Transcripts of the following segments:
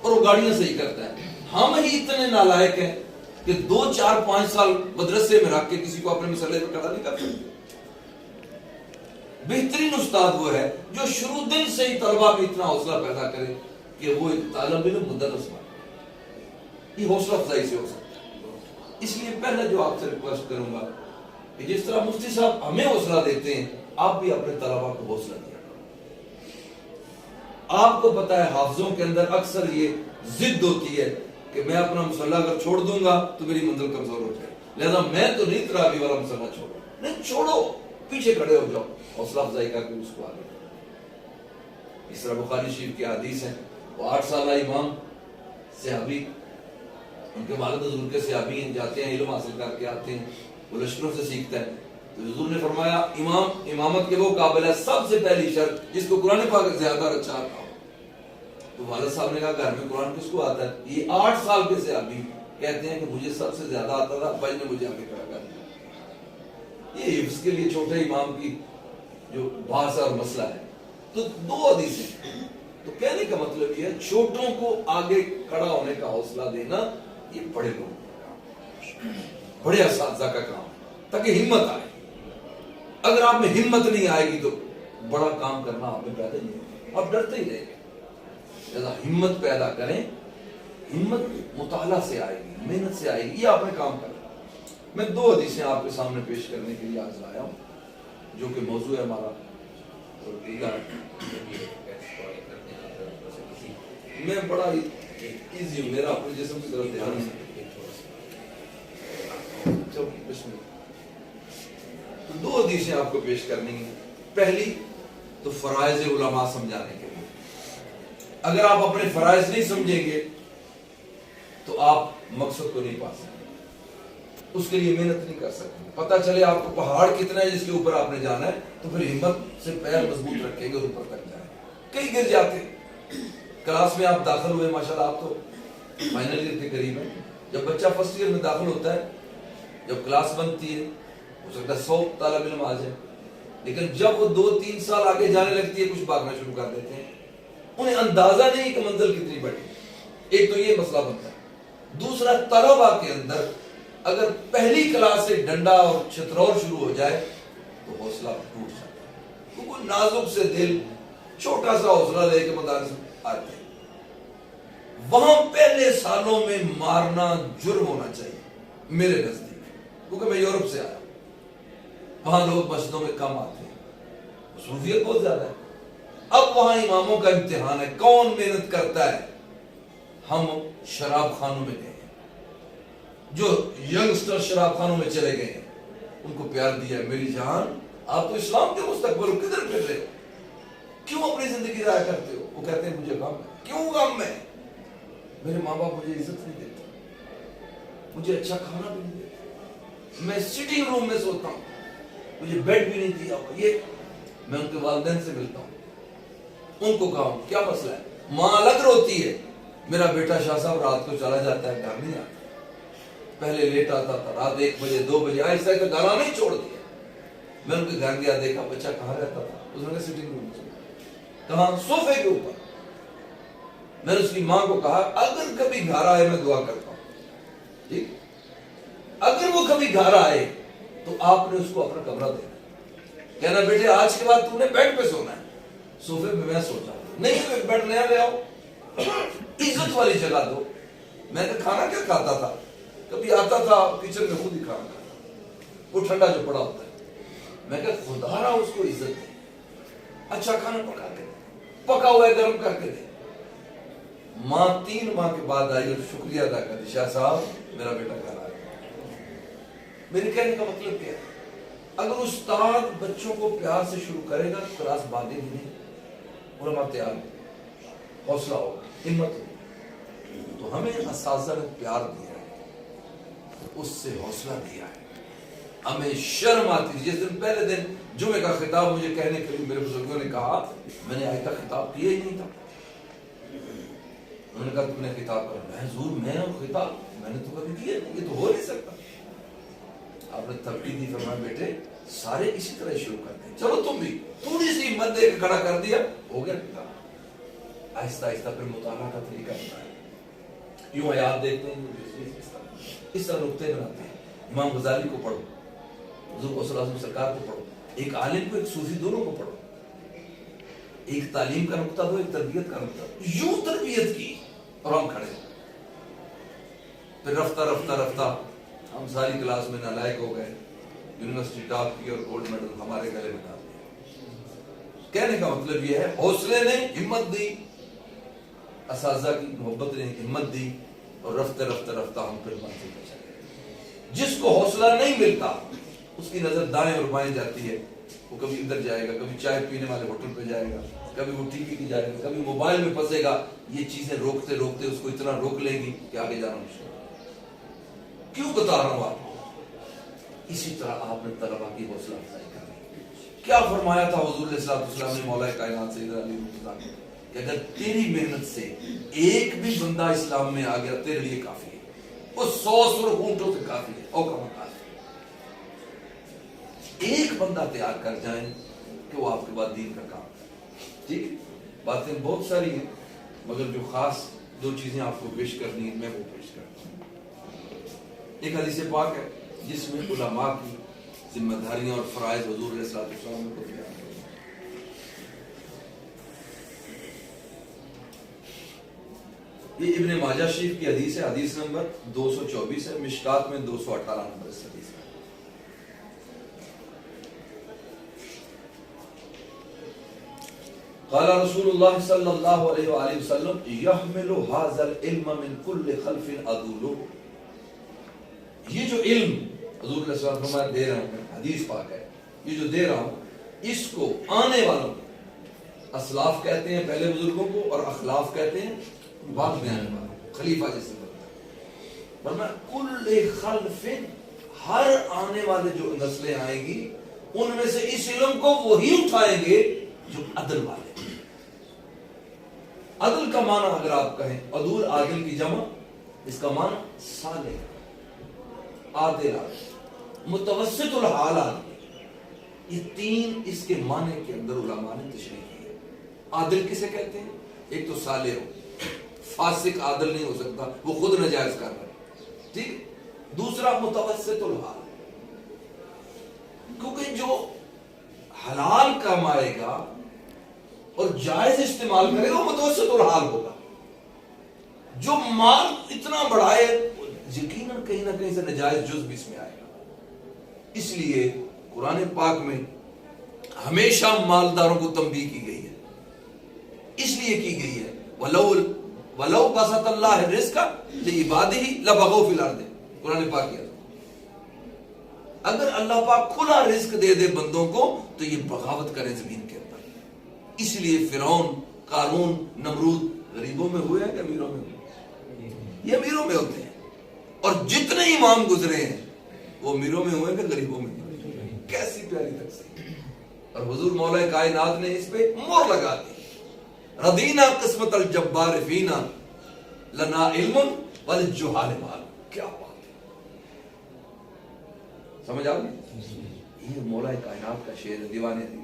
اور وہ گاڑیاں صحیح کرتا ہے. ہم ہی اتنے نالائق ہیں کہ 2 4 5 سال مدرسے میں رکھ کے کسی کو اپنے مسئلے پہ کھڑا نہیں کر سکتے. بہترین استاد وہ ہے جو شروع دن سے ہی طلبہ میں اتنا حوصلہ پیدا کرے کہ وہ ایک طالب علم مدرس بنے. یہ حوصلہ افزائی سے ہو سکتا ہے. اس لیے پہلے جو آپ سے ریکویسٹ کروں گا کہ جس طرح مفتی صاحب ہمیں حوصلہ دیتے ہیں آپ بھی اپنے طلبہ کو حوصلہ دیا. آپ کو پتا ہے حافظوں کے اندر اکثر یہ ضد ہوتی ہے کہ میں اپنا مسئلہ اگر چھوڑ دوں گا تو میری منزل کمزور ہو جائے, لہذا میں تو نہیں تراویح والا مسئلہ چھوڑوں. نہیں چھوڑو, پیچھے کھڑے ہو جاؤ, حوصلہ افزائی کر کے اس کو آگے. اس طرح بخاری شریف کی حدیث ہے, وہ 8 سالہ امام صحابی, ان کے والد حضور کے صحابی ہیں, جاتے ہیں علم حاصل کر کے آتے ہیں, وہ لشکروں سے سیکھتا ہے. تو حضور نے فرمایا امامت کے وہ قابل ہے سب سے پہلی شرط جس کو قرآن پاک زیادہ اچھا آتا ہو. تو والد صاحب نے کہا گھر میں قرآن کس کو آتا ہے؟ یہ 8 سال کے صحابی کہتے ہیں کہ مجھے سب سے زیادہ آتا تھا, ابا نے مجھے آگے کھڑا کر دیا. یہ حفظ کے لیے چھوٹے امام کی جو بحث اور مسئلہ ہے. تو 2 حدیثیں. تو کہنے کا مطلب یہ ہے چھوٹوں کو آگے کھڑا ہونے کا حوصلہ دینا یہ بڑے لوگوں کا کام, بڑے اساتذہ کا کام, تاکہ ہمت آئے. اگر آپ میں ہمت نہیں آئے گی تو بڑا کام کرنا آپ میں پیدا نہیں ہوگا, آپ ڈرتے ہی رہیں گے. لہذا ہمت پیدا کریں. ہمت مطالعہ سے آئے گی, محنت سے آئے گی, یہ آپ نے کام کرنا. میں 2 حدیثیں آپ کے سامنے پیش کرنے کے لیے آج لایا ہوں جو کہ موضوع ہے ہمارا. میں بڑا ایزی ہوں, میرا اپنے جسم کی طرف دھیان ہے. 2 حدیثیں آپ کو پیش کرنی ہیں. پہلی تو فرائض علماء سمجھانے کے لیے. اگر آپ اپنے فرائض نہیں سمجھیں گے تو آپ مقصد کو نہیں پا سکتے, اس کے لیے محنت نہیں کر سکتے. پتہ چلے آپ کو پہاڑ کتنا ہے جس کے اوپر آپ نے جانا ہے تو پھر ہمت سے پیر مضبوط رکھیں گے اور اوپر تک جائیں. کئی گر جاتے. کلاس میں آپ داخل ہوئے, ماشاءاللہ آپ تو فائنل ایئر کے قریب ہیں. جب بچہ فرسٹ ایئر میں داخل ہوتا ہے, جب کلاس بنتی ہے, ہو سکتا ہے 100 طالب علم آ جائے, لیکن جب وہ 2-3 سال آگے جانے لگتی ہے کچھ بھاگنا شروع کر دیتے ہیں. انہیں اندازہ نہیں کہ منزل کتنی بڑی. ایک تو یہ مسئلہ بنتا ہے. دوسرا, طلبہ کے اندر اگر پہلی کلاس سے ڈنڈا اور چترور شروع ہو جائے تو حوصلہ ٹوٹ جاتا ہے. کیونکہ نازک سے دل چھوٹا سا حوصلہ لے کے مدارس میں آتے ہیں. وہاں پہلے سالوں میں مارنا جرم ہونا چاہیے میرے نزدیک, کیونکہ میں یورپ سے آیا. وہاں لوگ مسجدوں میں کم آتے ہیں, مصروفیت بہت زیادہ ہے. اب وہاں اماموں کا امتحان ہے, کون محنت کرتا ہے. ہم شراب خانوں میں گئے ہیں, جو ینگسٹر شراب خانوں میں چلے گئے ہیں, ان کو پیار دیا. میری جان, آپ تو اسلام کے مستقبل ہو, کدھر پھر رہے ہو, کیوں اپنی زندگی ضائع کرتے ہو؟ وہ کہتے ہیں مجھے غم ہے. کیوں غم ہے؟ میرے ماں باپ مجھے عزت نہیں دیتے, مجھے اچھا کھانا بھی نہیں دیتے, میں سٹنگ روم میں سوتا ہوں, مجھے بیڈ بھی نہیں دیا. یہ میں ان کے والدین سے ملتا ہوں, ان کو کہا کیا مسئلہ ہے؟ ماں الگ روتی ہے, میرا بیٹا شاہ صاحب رات کو چلا جاتا ہے, گھر نہیں آتا. پہلے لیٹ آتا تھا, رات 1 بجے 2 بجے, آہستہ آہستہ گھر آنا ہی چھوڑ دیا. میں ان کے گھر گیا, دیکھا بچہ کہاں رہتا تھا. اس نے کہا سٹنگ روم میں. کہاں؟ صوفے کے اوپر. میں نے اس کی ماں کو کہا اگر کبھی گھر آئے میں دعا کرتا ہوں, ٹھیک, اگر وہ کبھی گھر آئے تو آپ نے اس کو اپنا کمرہ دینا, کہنا بیٹے آج کے بعد تو نے بیڈ پہ سونا ہے, صوفے پہ میں سو جاؤں. نہیں, بیڈ نیا لے آؤ, عزت والی جگہ دو. میں نے کھانا کیا کھاتا تھا, کبھی آتا تھا کچن میں خود ہی کھانا کھاتا, وہ ٹھنڈا جو پڑا ہوتا ہے. میں کہ خدا رہا اس کو عزت دے, اچھا کھانا پکا کے دے, پکا ہوا ہے گرم کر کے دے. ماں 3 ماہ کے بعد آئی اور شکریہ ادا کر دی, شاہ صاحب میرا بیٹا گھر آ گیا. میرے کہنے کا مطلب کیا ہے, اگر استاد بچوں کو پیار سے شروع کرے گا تو کلاس باندھے گی نہیں, علماء تیار ہوگا, حوصلہ ہوگا, ہمت ہوگی. تو ہمیں اساتذہ نے پیار دیا ہے, اس سے حوصلہ دیا ہے. ہمیں شرم آتی. جس دن پہلے دن جمعے کا خطاب مجھے کہنے کے لیے میرے بزرگوں نے کہا, میں نے آج تک خطاب کیا ہی نہیں تھا. انہوں نے کہا تم نے خطاب کرنا. میں حضور میں اور خطاب میں نے تو کبھی کیا نہیں, یہ تو ہو نہیں سکتا. آپ نے ترغیب دی, فرمایا بیٹے سارے اسی طرح شروع کرتے ہیں, چلو تم بھی تھوڑی سی ہمت دے کے کھڑا کر دیا, ہو گیا خطاب. آہستہ آہستہ پھر مطالعہ کا طریقہ بتایا. یوں آیات دیکھتے ہیں اس طرح نقطے بناتے ہیں. امام غزالی کو پڑھو, حضور صلی اللہ علیہ وسلم سرکار کو پڑھو, ایک عالم کو ایک صوفی دونوں کو پڑھو, ایک تعلیم کا نقطہ دو, ایک تربیت کا نقطہ دو. یوں تربیت کی اور ہم کھڑے. پھر رفتہ رفتہ رفتہ ہم ساری کلاس میں نالائق ہو گئے, یونیورسٹی ٹاپ کی اور گولڈ میڈل ہمارے گلے میں ڈال دیا. کہنے کا مطلب یہ ہے حوصلے نے ہمت دی, اساتذہ کی محبت نے ہمت دی, اور رفتہ رفتہ رفتہ ہم پھر منزل پہ چلے. جس کو حوصلہ نہیں ملتا اس کی نظر دائیں اور بائیں جاتی ہے. وہ کبھی ادھر جائے گا, کبھی چائے پینے والے ہوٹل پہ جائے گا, کبھی وہ ٹی وی کی جائے گا, کبھی موبائل میں پھنسے گا. یہ چیزیں روکتے روکتے اس کو اتنا روک لیں گی کہ آگے جانا مشکل. کیوں بتا رہا ہوں آپ کو؟ اسی طرح آپ نے طلبا کی حوصلہ افزائی کرنی. کیا فرمایا تھا حضور علیہ السلام نے مولا کائنات سیدنا علی مرتضیٰ کو کہ اگر تیری محنت سے ایک بھی بندہ اسلام میں آ گیا تیرے لیے کافی ہے, وہ 100 سر اونٹوں سے کافی ہے. او کما کافی, ایک بندہ تیار کر جائیں کہ وہ آپ کے بعد دین کا کام کرے. ٹھیک, باتیں بہت ساری ہیں مگر جو خاص 2 چیزیں آپ کو پیش کرنی ہے میں وہ پیش کرتا ہوں. ایک حدیث پاک ہے جس میں علماء کی ذمہ داریاں اور فرائض حضور علیہ السلام کو بیان ہیں. یہ ابن ماجہ شریف کی حدیث ہے, حدیث نمبر 224 ہے, مشکات میں 218 نمبر اس حدیث ہے. قال رسول اللہ صلی اللہ علیہ وآلہ وسلم یحمل هذا العلم من كل خلف عدول. یہ جو علم حضور علیہ السلام فرمایا دے رہا ہوں, حدیث پاک ہے, یہ جو دے رہا ہوں اس کو آنے والوں کو اسلاف کہتے ہیں, پہلے بزرگوں کو, اور اخلاف کہتے ہیں بعد میں آنے والوں کو, خلیفہ جیسے فرمایا کل خلف, ہر آنے والے جو نسلیں آئیں گی ان میں سے اس علم کو وہی اٹھائیں گے جو عدل والے. عدل کا معنی اگر آپ کہیں, عدول عادل کی جمع, اس کا معنی صالح, عادل, متوسط الحال آدمی. یہ 3 اس کے معنی کے اندر علماء نے تشریح کی ہے. عادل کسے کہتے ہیں؟ ایک تو صالح ہو, فاسق عادل نہیں ہو سکتا, وہ خود نجائز کر رہا ہے. ٹھیک. دوسرا متوسط الحال, کیونکہ جو حلال کمائے گا اور جائز استعمال کرے گا وہ متوسط الحال ہوگا. جو مال اتنا بڑھائے یقیناً کہیں نہ کہیں سے نجائز جز بھی اس میں آئے گا. اس لیے قرآن پاک میں ہمیشہ مالداروں کو تنبیہ کی گئی ہے, اس لیے کی گئی ہے وَلَوْ بَسَطَ اللَّهُ الرِّزْقَ لِعِبَادِهِ لَبَغَوْا فِي الْأَرْضِ. قرآن پاک کی اگر اللہ پاک کھلا رزق دے دے بندوں کو تو یہ بغاوت کرے زمین کے اندر. اس لیے فرعون, قارون, نمرود غریبوں میں ہوئے ہیں کہ امیروں میں ہوئے؟ یہ امیروں میں ہوتے ہیں. اور جتنے امام گزرے ہیں وہ امیروں میں ہوئے کہ غریبوں میں ہوئے. کیسی پیاری تقسیم. اور حضور مولا کائنات نے اس پہ مہر لگا دی, رضینا قسمت الجبار فینا لنا علم وللجہال مال. کیا بات ہے, سمجھ آ گئی؟ یہ مولا کائنات کا شعر ہے, دیوانے دی.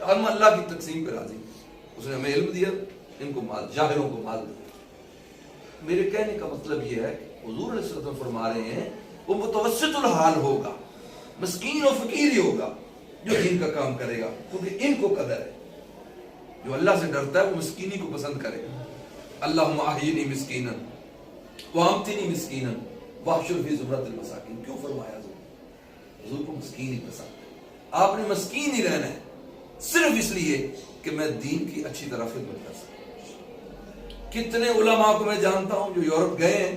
ہم اللہ کی تقسیم پہ راضی, اس نے ہمیں علم دیا, ان کو مال, جاہلوں کو مال دیا. میرے کہنے کا مطلب یہ ہے کہ حضور علیہ السلام فرما رہے ہیں وہ متوسط الحال ہوگا, مسکین و فقیر ہی ہوگا جو دین کا کام کرے گا, کیونکہ ان کو قدر ہے. جو اللہ سے ڈرتا ہے وہ مسکینی کو پسند کرے گا. اللہم احیینی مسکینا وامتنی مسکینا واحشر فی زمرۃ المساکین. کیوں فرمایا حضور کو مسکین ہی پسند ہے؟ آپ نے مسکین ہی رہنا ہے صرف اس لیے کہ میں دین کی اچھی طرح خدمت کر سکوں. کتنے علماء کو میں جانتا ہوں جو یورپ گئے ہیں,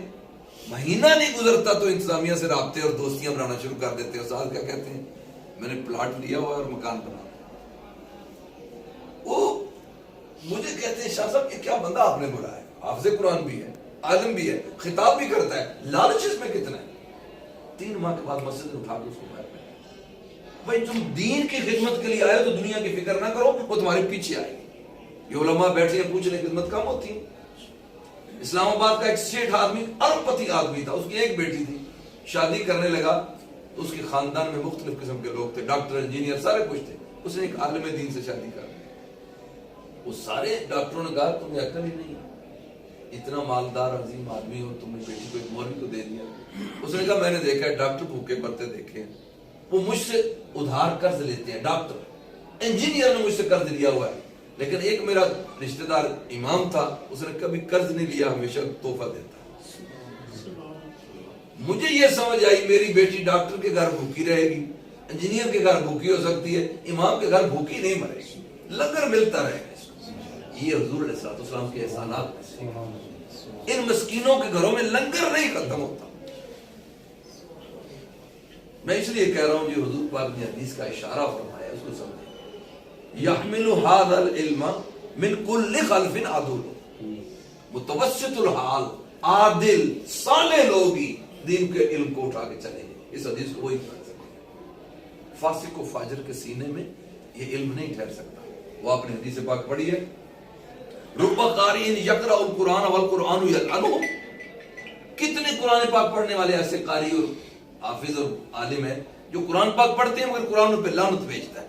مہینہ نہیں گزرتا تو انتظامیہ سے رابطے اور دوستیاں بنانا شروع کر دیتے ہیں. استاد کیا کہتے ہیں, میں نے پلاٹ لیا ہوا ہے اور مکان بنا. وہ مجھے کہتے ہیں شاہ صاحب یہ کیا بندہ آپ نے بلایا, حافظ قرآن بھی ہے, عالم بھی ہے, خطاب بھی کرتا ہے, لالچ اس میں کتنا ہے. 3 ماہ کے بعد مسجد میں اٹھا کے اس کو باہر پھینکا. بھائی تم دین کی خدمت کے لیے آئے تو دنیا کی فکر نہ کرو, وہ تمہارے پیچھے آئے گی. یہ علماء بیٹھے ہیں پوچھ رہے خدمت کم ہوتی ہے. اسلام آباد کا ایک سیٹھ آدمی, ارب پتی آدمی تھا, اس کی ایک بیٹی تھی, شادی کرنے لگا تو اس کے خاندان میں مختلف قسم کے لوگ تھے, ڈاکٹر, انجینئر, سارے کچھ تھے. اس نے ایک عالم دین سے شادی کر دی. وہ سارے ڈاکٹروں نے کہا تمہیں عقل ہی نہیں ہے، اتنا مالدار عظیم آدمی ہو، تم نے بیٹی کو ایک مولوی کو دے دیا۔ اس نے کہا میں نے دیکھا ہے ڈاکٹر بھوکے مرتے دیکھے ہیں، وہ مجھ سے ادھار قرض لیتے ہیں، ڈاکٹر انجینئر نے مجھ سے قرض لیا ہوا ہے، لیکن ایک میرا رشتہ دار امام تھا، اس نے کبھی قرض نہیں لیا، ہمیشہ تحفہ دیتا۔ مجھے یہ سمجھ آئی میری بیٹی ڈاکٹر کے گھر بھوکی رہے گی، انجینئر کے گھر بھوکی ہو سکتی ہے، امام کے گھر بھوکی نہیں مرے گی، لنگر ملتا رہے گا۔ یہ حضور علیہ السلام کے احسانات میں سے، ان مسکینوں کے گھروں میں لنگر نہیں ختم ہوتا۔ میں اس لیے کہہ رہا ہوں جی حضور پاک نے حدیث کا اشارہ فرمایا، اس کو سمجھیں۔ یحمل ھذا العلم من کل خلف عدول، متوسط الحال عادل صالح لوگ ہی دین کے علم کو اٹھا کے چلیں گے۔ اس حدیث کو وہی پڑھ سکتے ہیں۔ فاسق و فاجر کے سینے میں یہ علم نہیں ٹھہر سکتا۔ وہ آپ نے حدیث پاک پڑھی ہے، رب قاری یقرأ القرآن والقرآن یلعنہ، کتنے قرآن پاک پڑھنے والے ایسے قاری اور حافظ اور عالم ہیں جو قرآن پاک پڑھتے ہیں مگر قرآن پہ لعنت بھیجتا ہے۔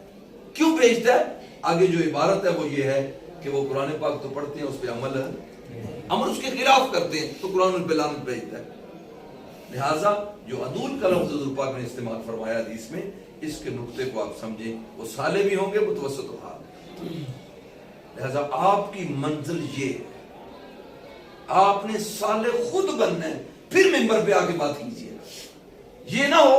کیوں بھیجتا ہے؟ آگے جو عبارت ہے وہ یہ ہے کہ وہ قرآن پاک تو پڑھتے ہیں، اس پہ عمل اس کے خلاف کرتے ہیں، تو قرآن پہ لعنت بھیجتا ہے۔ لہٰذا جو عدول کا لفظ حضور پاک نے استعمال فرمایا حدیث میں، اس کے نقطے کو آپ سمجھیں، وہ صالح بھی ہوں گے، متوسط الحال۔ لہذا آپ کی منزل یہ ہے، آپ نے صالح خود بننا ہے، پھر ممبر پہ آ کے بات کیجیے۔ یہ نہ ہو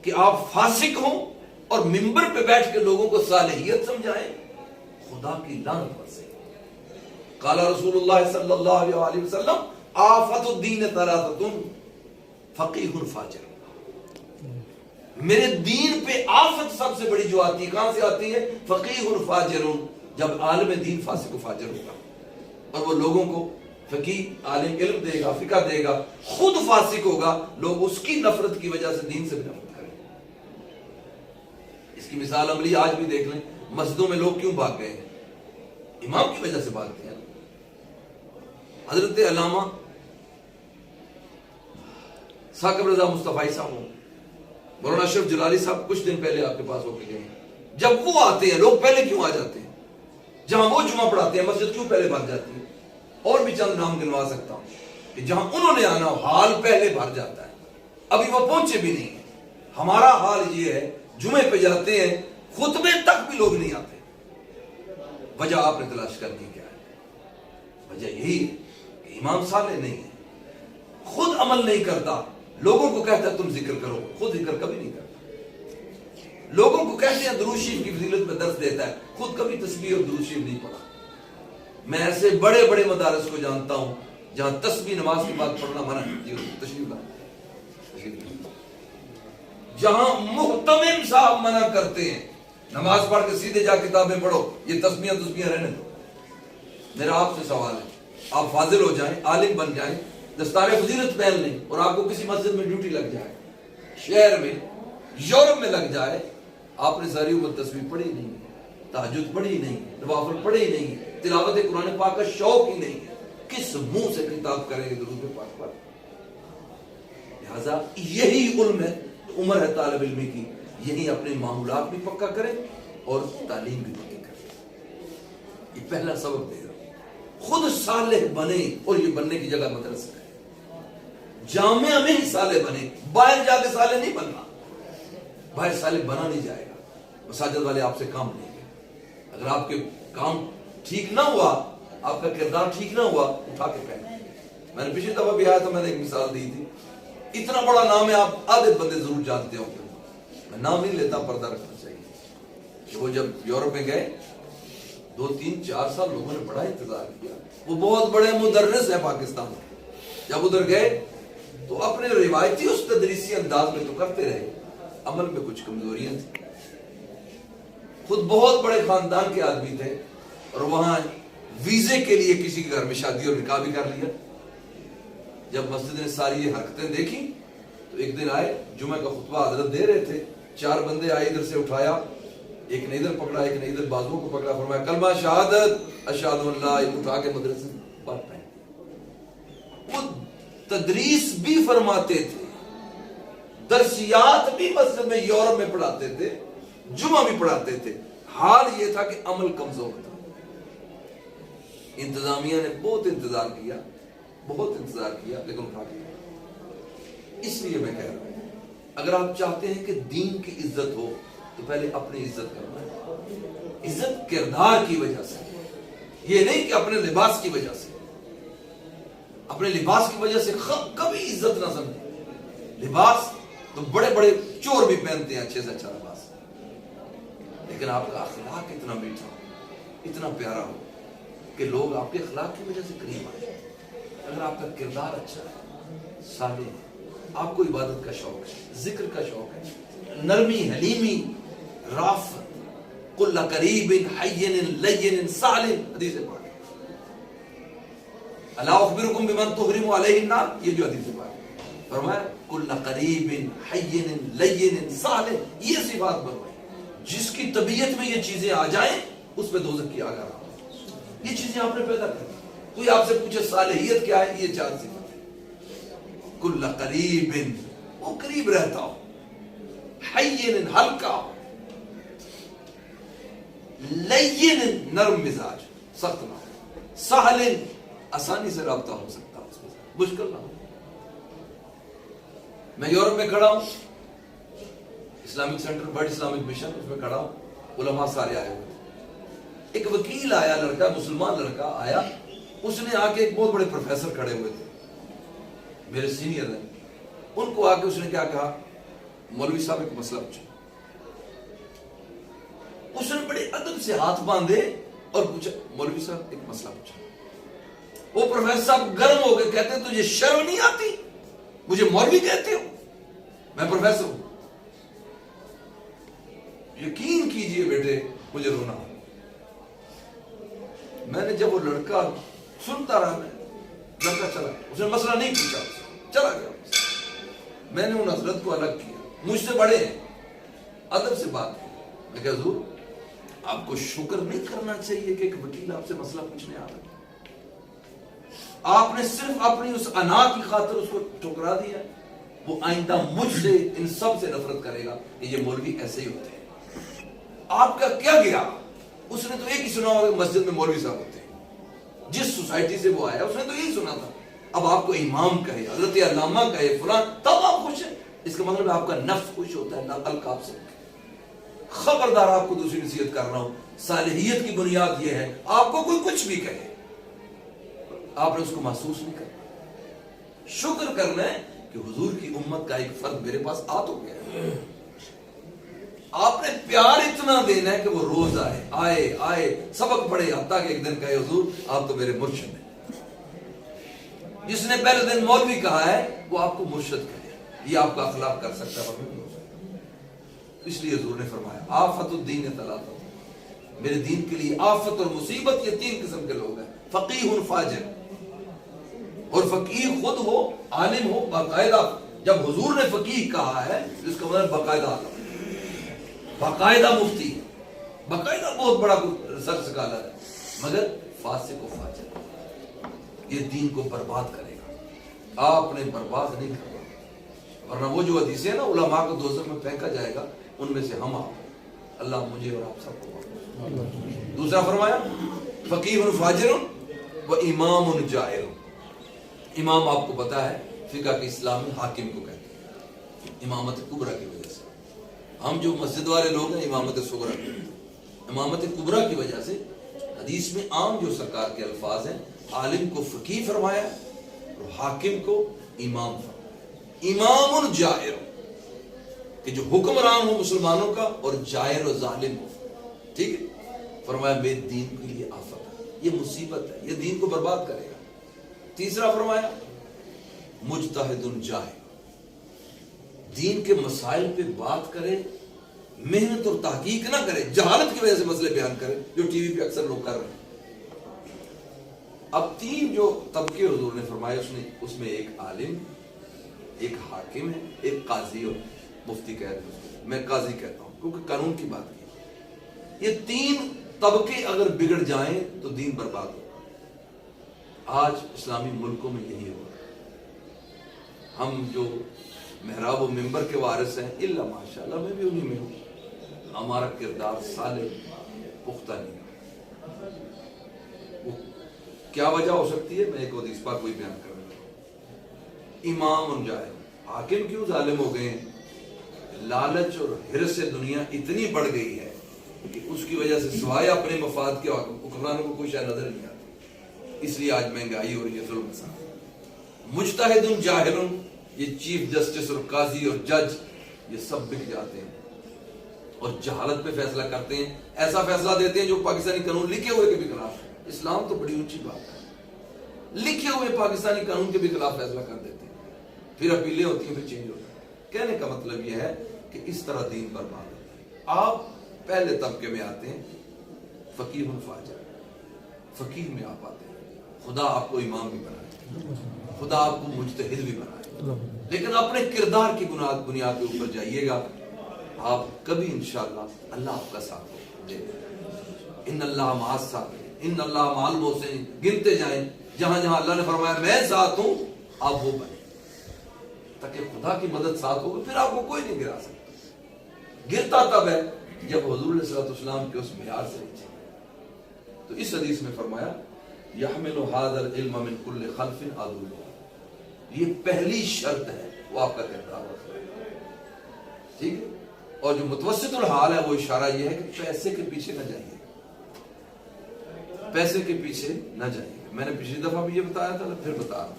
کہ آپ فاسق ہوں اور ممبر پہ بیٹھ کے لوگوں کو صالحیت سمجھائیں، خدا کی لعنت برسے۔ قال رسول اللہ صلی اللہ علیہ وسلم آفت الدین ثلاثۃ فقیہ فاجر، میرے دین پہ آفت سب سے بڑی جو آتی ہے، کہاں سے آتی ہے؟ فقیہ فاجر، جب عالم دین فاسق و فاجر ہوگا اور وہ لوگوں کو فقیہ عالم علم دے گا، فقہ دے گا، خود فاسق ہوگا، لوگ اس کی نفرت کی وجہ سے دین سے بھی نفرت کریں۔ اس کی مثال عملی آج بھی دیکھ لیں، مسجدوں میں لوگ کیوں بھاگ گئے ہیں؟ امام کی وجہ سے بھاگتے ہیں۔ حضرت علامہ ثاقب رضا مصطفی صاحب، مولانا اشرف جلالی صاحب کچھ دن پہلے آپ کے پاس ہو کے گئے ہیں۔ جب وہ آتے ہیں لوگ پہلے کیوں آ جاتے ہیں؟ جہاں وہ جمعہ پڑھاتے ہیں مسجد کیوں پہلے بھر جاتی ہے؟ اور بھی چند نام گنوا سکتا ہوں کہ جہاں انہوں نے آنا حال پہلے بھر جاتا ہے، ابھی وہ پہنچے بھی نہیں ہیں۔ ہمارا حال یہ ہے، جمعے پہ جاتے ہیں، خطبے تک بھی لوگ نہیں آتے۔ وجہ آپ نے تلاش کرنی کیا ہے؟ وجہ یہی ہے کہ امام صالح نہیں ہے، خود عمل نہیں کرتا، لوگوں کو کہتا ہے تم ذکر کرو، خود ذکر کبھی نہیں کرتا۔ لوگوں کو کہتے ہیں درود شریف کی فضیلت میں درس دیتا ہے، خود کبھی تسبیح اور درود شریف نہیں پڑھا۔ میں ایسے بڑے بڑے مدارس کو جانتا ہوں جہاں تسبیح نماز کے بعد پڑھنا منع ہے، تشریف لائیں، جہاں محتمم صاحب منع کرتے ہیں نماز پڑھ کے سیدھے جا کتابیں پڑھو، یہ تسبیحاں رہنے دو۔ میرا آپ سے سوال ہے، آپ فاضل ہو جائیں، عالم بن جائیں، دستار فضیلت پہن لیں، اور آپ کو کسی مسجد میں ڈیوٹی لگ جائے، شہر میں، یورپ میں لگ جائے، آپ نے ساری عمر تسبیح پڑھی نہیں ہے، تہجد پڑھی نہیں ہے، نوافل پڑھی نہیں ہے، تلاوت قرآن پاک کا شوق ہی نہیں ہے، کس منہ سے کتاب کریں گے درود پاک پر؟ لہذا یہی علم ہے، عمر ہے طالب علمی کی، یہی اپنے معمولات بھی پکا کریں اور تعلیم بھی پکی کریں۔ یہ پہلا سبب دے رہا ہوں، خود صالح بنے، اور یہ بننے کی جگہ مدرسہ ہے، جامعہ میں ہی صالح بنے، باہر جا کے صالح نہیں بننا، باہر صالح بنا نہیں جائے گا۔ مساجد والے آپ سے کام لیں گے، اگر آپ کے کام ٹھیک نہ ہوا، آپ کا کردار ٹھیک نہ ہوا، اٹھا کے پہنے۔ میں نے پچھلی دفعہ بھی آیا تھا، میں نے ایک مثال دی تھی، اتنا بڑا نام ہے، آپ آدھے بندے ضرور جانتے ہوں گے، میں نام نہیں لیتا، پردہ رکھنا چاہیے کہ وہ جب یورپ میں گئے 2-3-4 سال لوگوں نے بڑا انتظار کیا، وہ بہت بڑے مدرس ہیں پاکستان کے، جب ادھر گئے تو اپنے روایتی اس تدریسی انداز میں تو کرتے رہے، عمل میں کچھ کمزوریاں تھیں، خود بہت بڑے خاندان کے آدمی تھے، اور وہاں ویزے کے لیے کسی کے گھر میں شادی اور نکاح بھی کر لیا۔ جب مسجد نے ساری یہ حرکتیں دیکھی تو ایک دن آئے، جمعہ کا خطبہ حضرت دے رہے تھے، 4 بندے آئے، ادھر سے اٹھایا، ایک نے ادھر پکڑا، ایک نے ادھر بازو کو پکڑا، فرمایا کلمہ شہادت اشہد ان لا، اٹھا کے مدرسے میں پڑھ پائے۔ وہ تدریس بھی فرماتے تھے، درسیات بھی مسجد میں یورپ میں پڑھاتے تھے، جمعہ بھی پڑھاتے تھے، حال یہ تھا کہ عمل کمزور تھا۔ انتظامیہ نے بہت انتظار کیا لیکن اٹھا دیا. اس لیے میں کہہ رہا ہوں اگر آپ چاہتے ہیں کہ دین کی عزت ہو تو پہلے اپنی عزت کرنا ہے. عزت کردار کی وجہ سے, یہ نہیں کہ اپنے لباس کی وجہ سے. اپنے لباس کی وجہ سے کبھی عزت نہ سمجھے. لباس تو بڑے بڑے چور بھی پہنتے ہیں اچھے سے اچھا لباس, لیکن آپ کا اخلاق اتنا میٹھا ہو, اتنا پیارا ہو کہ لوگ آپ کے اخلاق کی وجہ سے قریب آئے. اگر آپ کا کردار اچھا ہے, صالح ہے, آپ کو عبادت کا شوق ہے, ذکر کا شوق ہے, نرمی, حلیمی, رافت, کل قریب حین لین صالح, حدیث پاک. الا اخبرکم بمن تحرم علیہ النار, یہ جو حدیث پاک فرمایا کل قریب حین لین صالح, یہ صفات بنوائی. جس کی طبیعت میں یہ چیزیں آ جائیں اس پہ دوزخ کی آگ آ رہا. یہ چیزیں آپ نے پیدا کر. کوئی آپ سے پوچھے صالحیت کیا ہے, یہ 4 صفات. کل قریب, وہ قریب رہتا ہو, حین ہلکا ہو, لین نرم مزاج, سخت نہ ہو, سہل آسانی سے رابطہ ہو سکتا ہو, اس میں مشکل نہ ہو. میں یورپ میں کھڑا ہوں, Islamic centre world Islamic mission, اس میں کھڑا ہوں, علماء سارے آئے ہوئے. ایک وکیل آیا, لڑکا, مسلمان لڑکا آیا, اس نے آ کے, ایک بہت بڑے پروفیسر کھڑے ہوئے تھے, میرے سینئر ہیں, ان کو آ کے اس نے کیا کہا, مولوی صاحب ایک مسئلہ پوچھا. اس نے بڑے ادب سے ہاتھ باندھے اور پوچھا, مولوی صاحب ایک مسئلہ پوچھا. وہ پروفیسر صاحب گرم ہو گئے, کہتے ہیں تجھے شرم نہیں آتی, مجھے مولوی کہتے ہو, میں پروفیسر ہوں. یقین کیجئے بیٹے مجھے رونا ہو. میں نے جب وہ لڑکا سنتا رہا, لڑکا چلا, اس نے مسئلہ نہیں پوچھا, چلا گیا. میں نے ان حضرت کو الگ کیا, مجھ سے بڑے ہیں, ادب سے بات کی. میں کہا حضور آپ کو شکر نہیں کرنا چاہیے کہ ایک وکیل آپ سے مسئلہ پوچھنے آ رہا ہے. آپ نے صرف اپنی اس انا کی خاطر اس کو ٹھکرا دیا. وہ آئندہ مجھ سے, ان سب سے نفرت کرے گا کہ یہ مولوی ایسے ہی ہوتے ہیں. آپ کا کیا گیا, اس نے تو ایک ہی سنا ہوگا کہ مسجد میں مولوی صاحب ہوتے ہیں. جس سوسائٹی سے وہ آیا اس نے تو یہی سنا تھا. اب آپ کو امام کہے, حضرت علامہ کہے, فلان, تب آپ خوش ہیں. اس کا مطلب آپ کا نفس خوش ہوتا ہے, القاب سے. خبردار, آپ کو دوسری نصیحت کر رہا ہوں, صالحیت کی بنیاد یہ ہے, آپ کو کوئی کچھ بھی کہے آپ نے اس کو محسوس نہیں کرنا. شکر کرنا ہے کہ حضور کی امت کا ایک فرد میرے پاس آ تو گیا. آپ نے پیار اتنا دینا ہے کہ وہ روز آئے سبق پڑھے, حتیٰ کہ ایک دن کہے حضور آپ تو میرے مرشد ہیں. جس نے پہلے دن مولوی کہا ہے وہ آپ کو مرشد کہے. یہ آپ کا اخلاق کر سکتا ہے, نہیں ہو سکتا. اس لیے حضور نے فرمایا آفت الدین ثلاثہ, میرے دین کے لیے آفت اور مصیبت یہ 3 قسم کے لوگ ہیں. فقیہ فاجر, اور فقیہ خود ہو, عالم ہو باقاعدہ. جب حضور نے فقیہ کہا ہے اس کا مطلب باقاعدہ عالم, باقاعدہ مفتی, باقاعدہ بہت بڑا ریسرچ اسکالر ہے, مگر فاسق و فاجر, یہ دین کو برباد کرے گا. آپ نے برباد نہیں کرنا. ورنہ وہ جو حدیثیں ہیں نا, علماء کو دوزخ میں پھینکا جائے گا, ان میں سے ہم آپ, اللہ مجھے اور آپ سب کو. دوسرا فرمایا فقیہ فاجر و امام جائر. امام آپ کو پتا ہے فقہ کے اسلام میں حاکم کو کہتے ہیں, امامت کبریٰ کی وجہ سے. ہم جو مسجد والے لوگ ہیں امامت صغریٰ, امامت کبریٰ کی وجہ سے. حدیث میں عام جو سرکار کے الفاظ ہیں, عالم کو فقیہ فرمایا اور حاکم کو امام فرمایا. امام جائر, کہ جو حکمران ہو مسلمانوں کا, اور جائر و ظالم ہو. ٹھیک ہے, فرمایا میرے دین کے لیے آفت ہے, یہ مصیبت ہے, یہ دین کو برباد کرے گا. تیسرا فرمایا مجتہد جاہد, دین کے مسائل پہ بات کرے, محنت اور تحقیق نہ کرے, جہالت کی وجہ سے مسئلے بیان کرے, جو ٹی وی پہ اکثر لوگ کر رہے ہیں. اب 3 جو طبقے حضور نے فرمائے, اس میں ایک عالم, ایک حاکم ہے, ایک قاضی اور مفتی کہتے ہیں. میں قاضی کہتا ہوں کیونکہ قانون کی بات کی. یہ 3 طبقے اگر بگڑ جائیں تو دین برباد ہو. آج اسلامی ملکوں میں یہی ہوا. ہم جو محراب و منبر کے وارث ہیں, اللہ ماشاءاللہ میں بھی انہی میں ہوں, ہمارا کردار صالح پختہ نہیں. کیا وجہ ہو سکتی ہے؟ میں ایک حدیث پاک کوئی بیان کر رہا ہوں. امام جائے حاکم کیوں ظالم ہو گئے ہیں؟ لالچ اور حرص سے دنیا اتنی بڑھ گئی ہے کہ اس کی وجہ سے سوائے اپنے مفاد کے حکمرانوں کو کوئی شاید نظر نہیں آتی. اس لیے آج مہنگائی ہو رہی ہے، ظلم سا. مجتہد جاہل، یہ چیف جسٹس اور قاضی اور جج یہ سب بک جاتے ہیں اور جہالت پہ فیصلہ کرتے ہیں. ایسا فیصلہ دیتے ہیں جو پاکستانی قانون لکھے ہوئے کے بھی خلاف ہے. اسلام تو بڑی اونچی بات ہے، لکھے ہوئے پاکستانی قانون کے بھی خلاف فیصلہ کر دیتے ہیں، پھر اپیلیں ہوتی ہیں، پھر چینج ہوتا ہے. کہنے کا مطلب یہ ہے کہ اس طرح دین برباد ہوتا ہے. آپ پہلے طبقے میں آتے ہیں، فقیہ فاجر، فقیہ میں آپ آتے ہیں. خدا آپ کو امام بھی بنائے، خدا آپ کو مجتہد بھی بنائے، لیکن اپنے کردار کی بنیاد کے اوپر جائیے گا. آپ کبھی انشاءاللہ اللہ آپ کا ساتھ دے گا. ان اللہ مع الصابرین، ان اللہ مع المحسنین، گنتے جائیں جہاں جہاں اللہ نے فرمایا میں ساتھ ہوں، آپ وہ بنے، تاکہ خدا کی مدد ساتھ ہوگی، پھر آپ کو کوئی نہیں گرا سکتا. گرتا تب ہے جب حضور علیہ السلام کے اس معیار سے نیچے. تو اس حدیث میں فرمایا یحمل هذا العلم من كل خلف عدو، یہ پہلی شرط ہے وہ آپ کا کردار ہوتا ہے. ٹھیک ہے. اور جو متوسط الحال ہے وہ اشارہ یہ ہے کہ پیسے کے پیچھے نہ جائیے، پیسے کے پیچھے نہ جائیے. میں نے پچھلی دفعہ بھی یہ بتایا تھا، پھر بتا رہا ہوں.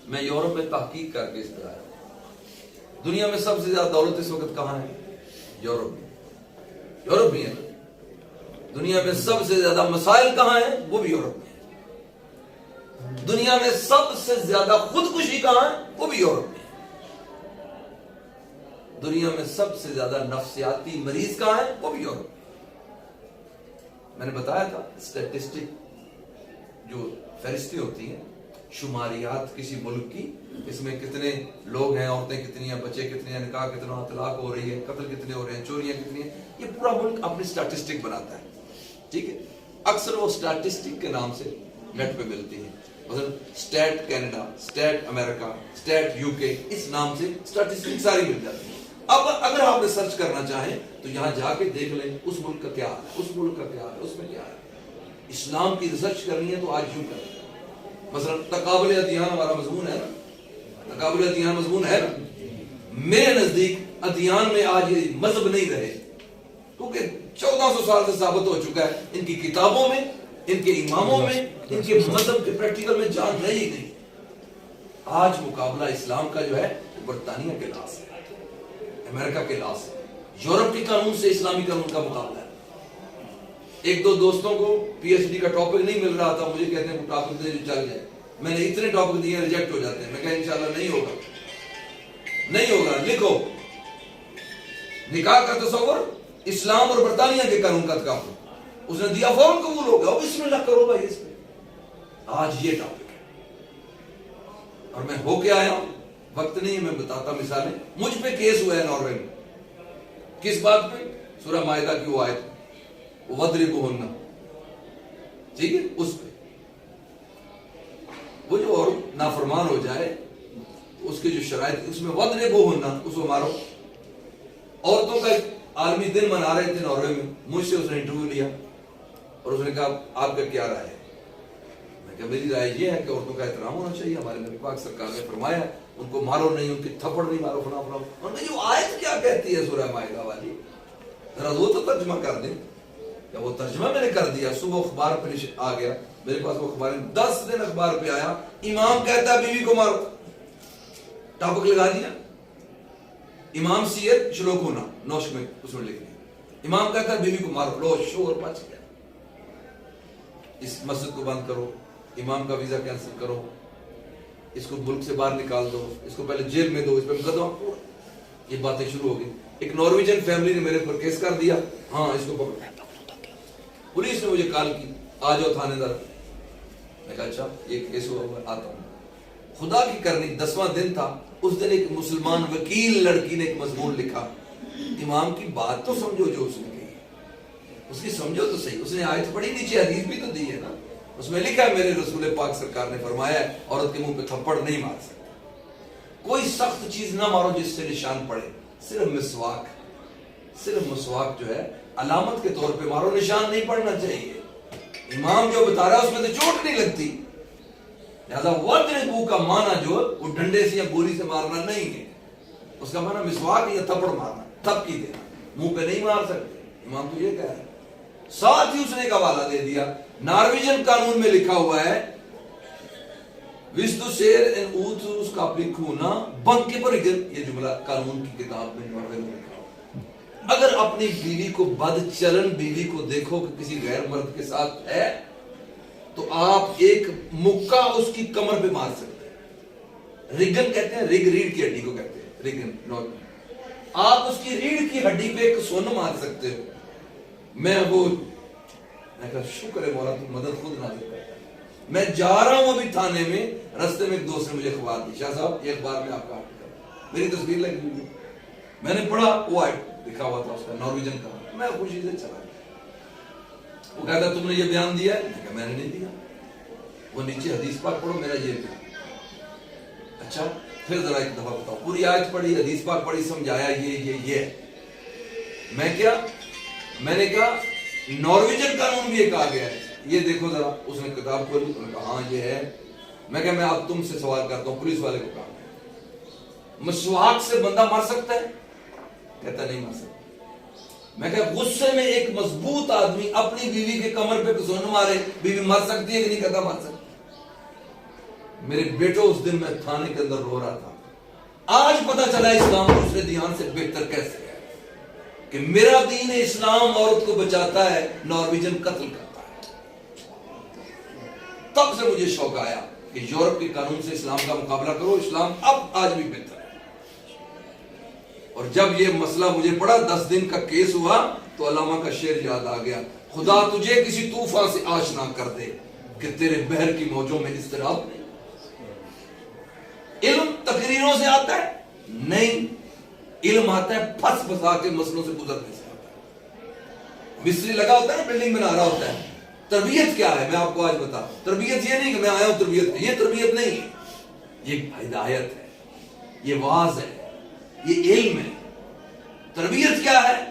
میں یورپ میں تحقیق کر کے اس پہ آیا. دنیا میں سب سے زیادہ دولت اس وقت کہاں ہے؟ یورپ میں. یورپ میں ہے. دنیا میں سب سے زیادہ مسائل کہاں ہیں؟ وہ بھی یورپ میں ہے. دنیا میں سب سے زیادہ خودکشی کہاں ہے؟ وہ بھی یورپ میں ہے. دنیا میں سب سے زیادہ نفسیاتی مریض کہاں ہے؟ وہ بھی یورپ میں. میں نے بتایا تھا اسٹیٹسٹک جو فہرستیں ہوتی ہیں، شماریات کسی ملک کی، اس میں کتنے لوگ ہیں، عورتیں کتنی ہیں، بچے کتنے ہیں، نکاح کتنا، طلاق ہو رہی ہے، قتل کتنے ہو رہے ہیں، چوریاں کتنی ہیں، یہ پورا ملک اپنی اسٹیٹسٹک بناتا ہے. ٹھیک ہے. اکثر وہ اسٹیٹسٹک کے نام سے نیٹ پہ ملتی ہیں، مثلا state Canada, state America, state you کے، اس نام سے اسٹیٹسٹک ساری مل جاتی ہیں. اب اگر آپ ریسرچ کرنا چاہیں تو یہاں جا کے دیکھ لیں اس ملک کا کیا ہے، اس ملک کا کیا ہے، اس میں کیا ہے. اسلام کی ریسرچ کرنی ہے تو آج یوں کریں. مثلا تقابل ادیان ہمارا مضمون ہے نا، تقابل ادیان مضمون ہے نا. میرے نزدیک ادیان میں آج یہ مذہب نہیں رہے، کیونکہ 1400 سال سے ثابت ہو چکا ہے ان کی کتابوں میں، ان کے اماموں میں، ان کے مذہب کے پریکٹیکل میں جان رہی نہیں. آج مقابلہ اسلام کا جو ہے برطانیہ کے لاس ہے، امریکہ کے لاس ہے، یورپ کے قانون سے اسلامی قانون کا مقابلہ ہے. ایک دو دوستوں کو پی ایچ ڈی کا ٹاپک نہیں مل رہا تھا، مجھے کہتے ہیں وہ ٹاپک دے جو چل جائے. میں نے اتنے ٹاپک دیے ریجیکٹ ہو جاتے ہیں. میں کہا انشاءاللہ نہیں ہوگا، نہیں ہوگا. لکھو نکاح کا تصور اسلام اور برطانیہ کے قانون کا تقابل. اس نے دیا فوراً قبول ہو گیا. اب بسم اللہ کرو بھائی اس پہ. آج یہ ٹاپک ہے اور میں ہو کے آیا ہوں، وقت نہیں ہے میں بتاتا مثالیں. مجھ پہ کیس ہوا ہے ناروے میں. کس بات پہ؟ سورہ مائدہ کی وہ آیت وَضْرِبُوهُنَّ، ٹھیک ہے، اس پہ. وہ جو اور نافرمان ہو جائے اس کے جو شرائط، اس میں وَضْرِبُوهُنَّ، اس کو مارو. عورتوں کا عالمی دن منا رہے تھے ناروے میں. مجھ سے اس نے انٹرویو لیا اور اس نے کہا آپ کا کیا رائے ہے؟ میں کہا میری رائے یہ ہے کہ عورتوں کا احترام ہونا چاہیے. ہمارے نبی پاک سرکار نے فرمایا ان کو مارو نہیں، ان کے تھپڑ نہیں مارو، فلاں فلاں. اور میں جو آیت کیا کہتی ہے سورہ مائدہ والی، ذرا وہ تو ترجمہ کر دیں. وہ ترجمہ میں نے کر دیا. صبح اخبار پہ آ گیا میرے پاس، وہ اخبار 10 دن اخبار پہ آیا. امام کہتا ہے بیوی کو مارو، ٹاپک لگا دیا. امام سید شلوک ہونا نوشک میں اس میں لکھ دیا. امام کہتا ہے بیوی کو مارو، لو شور مچ گیا. اس مسجد کو بند کرو، امام کا ویزا کینسل کرو، اس کو ملک سے باہر نکال دو، اس کو پہلے جیل میں دو، اس پہ مقدمہ. یہ باتیں شروع ہو گئی. ایک نارویجن فیملی نے میرے پر کیس کر دیا. ہاں اس کو پکڑو. پولیس نے مجھے کال کی آ جاؤ تھانے دار. میں کہا اچھا یہ کیس ہوا ہوا آتا ہوں. خدا کی کرنی 10واں دن تھا. اس دن ایک مسلمان وکیل لڑکی نے ایک مضمون لکھا. امام کی بات تو سمجھو جو اس نے کہی، اس کی سمجھو تو صحیح. اس نے آیت پڑھی، نیچے حدیث بھی تو دی ہے نا. اس میں لکھا ہے میرے رسول پاک سرکار نے فرمایا ہے عورت کے منہ پہ تھپڑ نہیں مار سکتے. کوئی سخت چیز نہ مارو جس سے نشان پڑے. صرف مسواک، صرف مسواک جو ہے علامت کے طور پہ مارو، نشان نہیں پڑنا چاہیے. امام جو بتا رہا ہے اس میں تو چوٹ نہیں لگتی. لہذا وَضْرِبُوا کا معنی جو وہ ڈنڈے سے یا گولی سے مارنا نہیں ہے. اس کا معنی مسواک یا تھپڑ مارنا, تھپکی دینا, منہ پہ نہیں مار سکتے. امام تو یہ کہہ رہا ہے. ساتھ ہی اس نے ایک حوالہ دے دیا, نارویجن قانون میں لکھا ہوا ہے وِسْدُ سیر ان اوتھوس کا پلکھونا بند کے پر یہ جملہ قانون کی کتاب میں ناروے میں لکھا ہوا. اگر اپنی بیوی کو بد چلن بیوی کو دیکھو کہ کسی غیر مرد کے ساتھ ہے تو آپ ایک مکہ اس کی کمر پہ مار سکتے ہیں. ریگن کہتے ہیں, ریڑھ کی ہڈی کو کہتے ہیں ریگن. آپ اس کی ریڑھ کی ہڈی پہ ایک سون مار سکتے ہو. میں کہا شکر ہے مولا تو مدد خود نازل کرتا ہے. میں جا رہا ہوں ابھی تھانے میں, رستے میں ایک دوست نے مجھے اخبار دی, شاہ صاحب یہ اخبار میں آپ کا آرٹیکل, میری تصویر لگی ہوئی, میں نے پڑھا, وہ لکھا ہوا تھا اس کا نارویجن کا. میں خوشی سے چلا گیا. وہ کہتا تم نے یہ بیان دیا ہے؟ میں کہا میں نے نہیں دیا. وہ نیچے حدیث پاک پڑھو, میرا یہ بیان. اچھا پھر ذرا ایک دفعہ بتاؤ. پوری آیت پڑھی, حدیث پاک پڑھی, سمجھایا یہ. میں نے کہا نارویجن قانون بھی ایک آ گیا ہے, یہ دیکھو ذرا. اس نے کتاب کھولی, انہوں نے کہا ہاں یہ ہے. میں کہا میں اب تم سے سوال کرتا ہوں, پولیس والے کو کہا مسواک سے بندہ مر سکتا ہے؟ کہتا نہیں مر سکتا. میں کہا غصے میں ایک مضبوط آدمی اپنی بیوی کے کمر پہ سون مارے, بیوی مر سکتی ہے کہ نہیں؟ کہتا مر سکتی. میرے بیٹو اس دن میں تھانے کے اندر رو رہا تھا. آج پتا چلا اسلام دوسرے دین سے بہتر کیسے ہے, کہ میرا دین اسلام عورت کو بچاتا ہے, نارویجن قتل کرتا ہے. تب سے مجھے شوق آیا کہ یورپ کے قانون سے اسلام کا مقابلہ کرو. اسلام اب آج بھی بہتر ہے. اور جب یہ مسئلہ مجھے پڑا, 10 دن کا کیس ہوا, تو علامہ کا شعر یاد آ گیا, خدا تجھے کسی طوفان سے آشنا کر دے کہ تیرے بحر کی موجوں میں اضطراب نہیں. علم تقریروں سے آتا ہے نہیں, علم آتا ہے پھنس پھنسا کے مسئلوں سے گزرنے سے آتا ہے. مستری لگا ہوتا ہے نا, بلڈنگ بنا رہا ہوتا ہے. تربیت کیا ہے میں آپ کو آج بتا رہا ہوں. تربیت یہ نہیں کہ میں آیا ہوں تربیت, یہ تربیت نہیں ہے, یہ ہدایت ہے, یہ واعظ ہے, یہ علم ہے. تربیت کیا ہے؟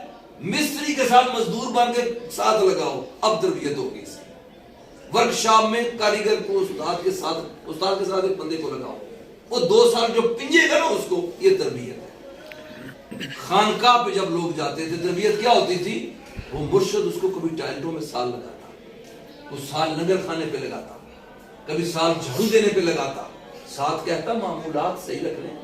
مستری کے ساتھ مزدور بن کے ساتھ لگاؤ, اب تربیت ہوگی. اس ورکشاپ میں کاریگر کو استاد کے ساتھ ایک بندے کو لگاؤ, وہ 2 سال جو پنجے گا نا اس کو, یہ تربیت ہے. خانقاہ پہ جب لوگ جاتے تھے تربیت کیا ہوتی تھی؟ وہ مرشد اس کو کبھی ٹائلٹوں میں سال لگاتا, وہ سال نگر خانے پہ لگاتا, کبھی سال جھاڑو دینے پہ لگاتا, ساتھ کہتا معمولات صحیح رکھ لیں,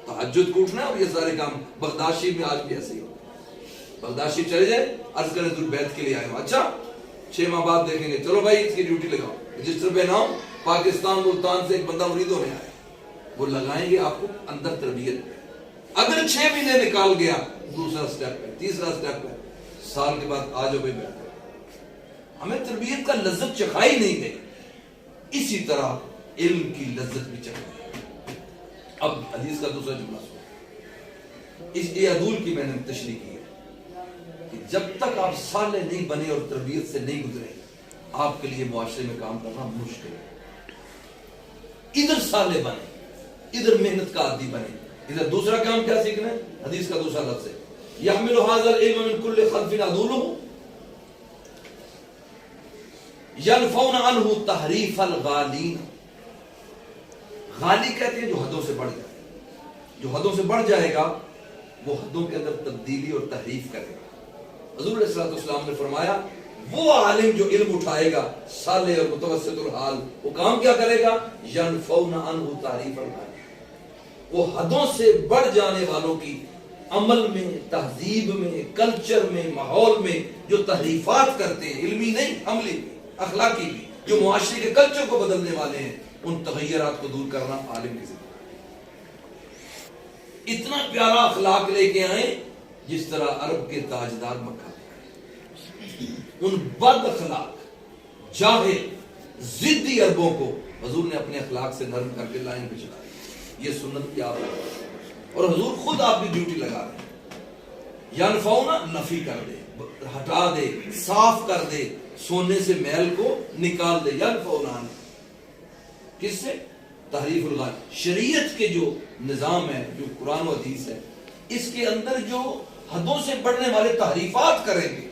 تہجد کو اٹھنا ہے, اور یہ سارے کام. بغداشی میں آج بھی ایسے ہی ہوتا ہے. بغداشی چلے جائے, عرض کریں ذو البیت کے لیے آئے ہو, اچھا 6 ماہ بعد دیکھیں گے, چلو بھائی اس کی ڈیوٹی لگاؤ, رجسٹر پہ نام, پاکستان ملتان سے ایک بندہ مرید ہونے آیا, وہ لگائیں گے آپ کو اندر تربیت پہ. اگر 6 مہینے نکال گیا, دوسرا سٹیپ ہے, تیسرا سٹیپ ہے, سال کے بعد آ جاؤ بھائی بیٹھ. ہمیں تربیت کا لذت چکھائی نہیں گئی. اسی طرح علم کی لذت بھی چکھائی. اب حدیث کا دوسرا جملہ سنو. اس عدول کی میں نے تشریح کی ہے کہ جب تک آپ صالح نہیں بنے اور تربیت سے نہیں گزرے, آپ کے لیے معاشرے میں کام کرنا مشکل ہے. ادھر صالح بنے, ادھر محنت کا عادی بنے, ادھر دوسرا کام کیا سیکھنا ہے؟ حدیث کا دوسرا لفظ ہے یحمل هذا العلم من كل خلف عدوله ينفون عنه تحریف الغالین. غالی کہتے ہیں جو حدوں سے بڑھ جائے, جو حدوں سے بڑھ جائے گا وہ حدوں کے اندر تبدیلی اور تحریف کرے گا. حضور علیہ السلام نے فرمایا وہ عالم جو علم اٹھائے گا صالح اور متوسط الحال, وہ کام کیا کرے گا؟ ينفون عنه تحریف الغالین. وہ حدوں سے بڑھ جانے والوں کی عمل میں, تہذیب میں, کلچر میں, ماحول میں جو تحریفات کرتے ہیں, علمی نہیں عملی بھی, اخلاقی بھی, جو معاشرے کے کلچر کو بدلنے والے ہیں, ان تغیرات کو دور کرنا عالم کی ذمہ داری. اتنا پیارا اخلاق لے کے آئیں جس طرح عرب کے تاجدار مکہ میں. ان بد اخلاق جاہل ضدی عربوں کو حضور نے اپنے اخلاق سے نرم کر کے لائن پہ چلا. یہ سنت کی آپ ہے, اور حضور خود آپ کی ڈیوٹی لگا رہے ہیں. ینفعونا نفی کر دے, ہٹا دے, صاف کر دے, سونے سے میل کو نکال دے. ینفعونا کس سے؟ تحریف الغال. شریعت کے جو نظام ہے, جو قرآن و حدیث ہے, اس کے اندر جو حدوں سے بڑھنے والے تحریفات کریں گے,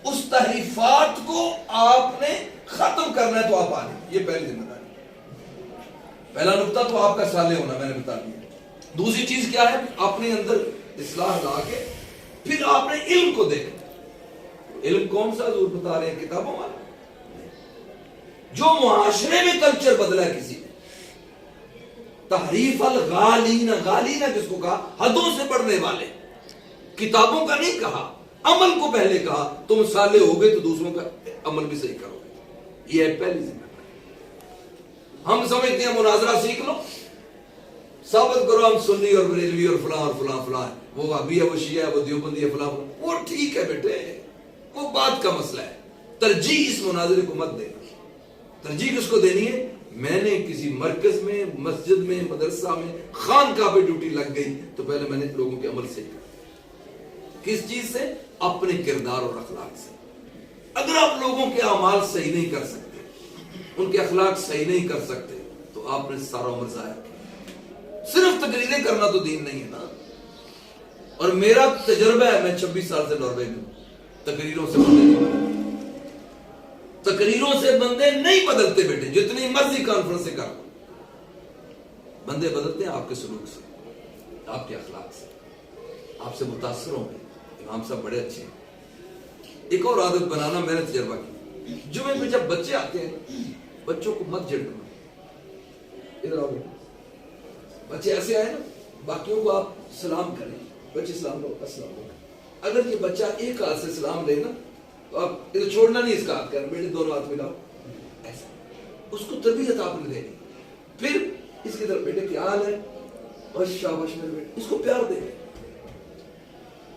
اس تحریفات کو آپ نے ختم کرنا ہے تو آپ آنے. یہ پہلی ذمہ داری. پہلا نقطہ تو آپ کا صالح ہونا میں نے بتا دیا. دوسری چیز کیا ہے؟ اپنے اندر اصلاح لا کے پھر آپ نے علم کو دیکھنا. علم کون سا حضور بتا رہے ہیں؟ کتابوں والا. جو معاشرے میں کلچر بدلا ہے کسی نے. تحریف الغالین، غالین جس کو کہا حدوں سے بڑھنے والے. کتابوں کا نہیں کہا، عمل کو پہلے کہا. تم صالح ہو گئے تو دوسروں کا عمل بھی صحیح کرو گے. یہ ہے پہلی ذمہ داری. ہم سمجھتے ہیں مناظرہ سیکھ لو، ثابت کرو ہم سنی اور بریلوی اور فلاں اور فلاں فلاں، وہ وہابی ہے، وہ شیعہ ہے، وہ دیوبندی ہے، فلاں فلاں. وہ ٹھیک ہے بیٹے، وہ بات کا مسئلہ ہے. ترجیح اس مناظرے کو مت دینا. ترجیح کس کو دینی ہے؟ میں نے کسی مرکز میں، مسجد میں، مدرسہ میں، خانقاہ پہ ڈیوٹی لگ گئی تو پہلے میں نے لوگوں کے عمل سے کیا. کس چیز سے؟ اپنے کردار اور اخلاق سے. اگر آپ لوگوں کے اعمال صحیح نہیں کر سکتے، ان کے اخلاق صحیح نہیں کر سکتے، تو آپ نے سارا عمر ضائع کیا. صرف تقریریں کرنا تو دین نہیں ہے نا. اور میرا تجربہ ہے، میں 26 سال سے ناروے میں ہوں. تقریروں سے بندے نہیں بدلتے. تقریروں سے بندے نہیں بدلتے بیٹے، جتنی مرضی کانفرنس سے کر. بندے بدلتے ہیں آپ کے سلوک سے، آپ کے اخلاق سے. آپ سے متاثر ہوں گے. امام صاحب بڑے اچھے ہیں. ایک اور عادت بنانا میں نے تجربہ کی. جمعے میں جب بچے آتے ہیں، بچوں کو مت جھڑکنا. ادھر آؤ. بچے ایسے آئے نا، باقیوں کو آپ سلام کریں. بچے سلام کرو، السلام علیکم. اگر یہ بچہ ایک ہاتھ سے سلام لے نا تو آپ ادھر چھوڑنا نہیں، اس کا ہاتھ کرنا، بیٹے دونوں ہاتھ ملاؤ. ایسا اس کو تربیت آپ نے دینی. پھر اس کی طرف، بیٹے کیا حال ہے، اور شاباش میرے بیٹے، اس کو پیار دے.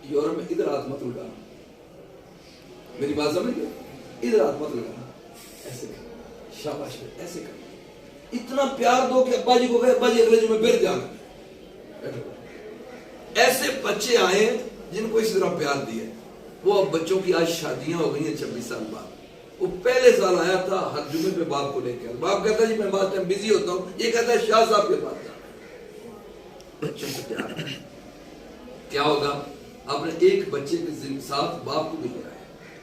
یورپ میں ادھر ہاتھ مت لگانا. میری بات سمجھ گئے؟ ادھر ہاتھ مت لگانا، ایسے کر، شاباش بیٹے ایسے کر. اتنا پیار دو کہ ابا جی کو کہے ابا جی اگلے جمعے پھر جانا. ایسے بچے آئے جن کو اس طرح پیار دیا. وہ اب بچوں کی آج شادیاں ہو گئی ہیں 26 سال بعد. وہ پہلے سال آیا تھا، ہر جمعے پہ باپ کو لے کے آیا. باپ کہتا ہے جی میں بات ٹائم بزی ہوتا ہوں. یہ کہتا ہے شاہ صاحب کے پاس جانا. بچوں سے پیار ہے. کیا ہوگا؟ آپ نے ایک بچے کے ساتھ باپ کو بھی لے آیا.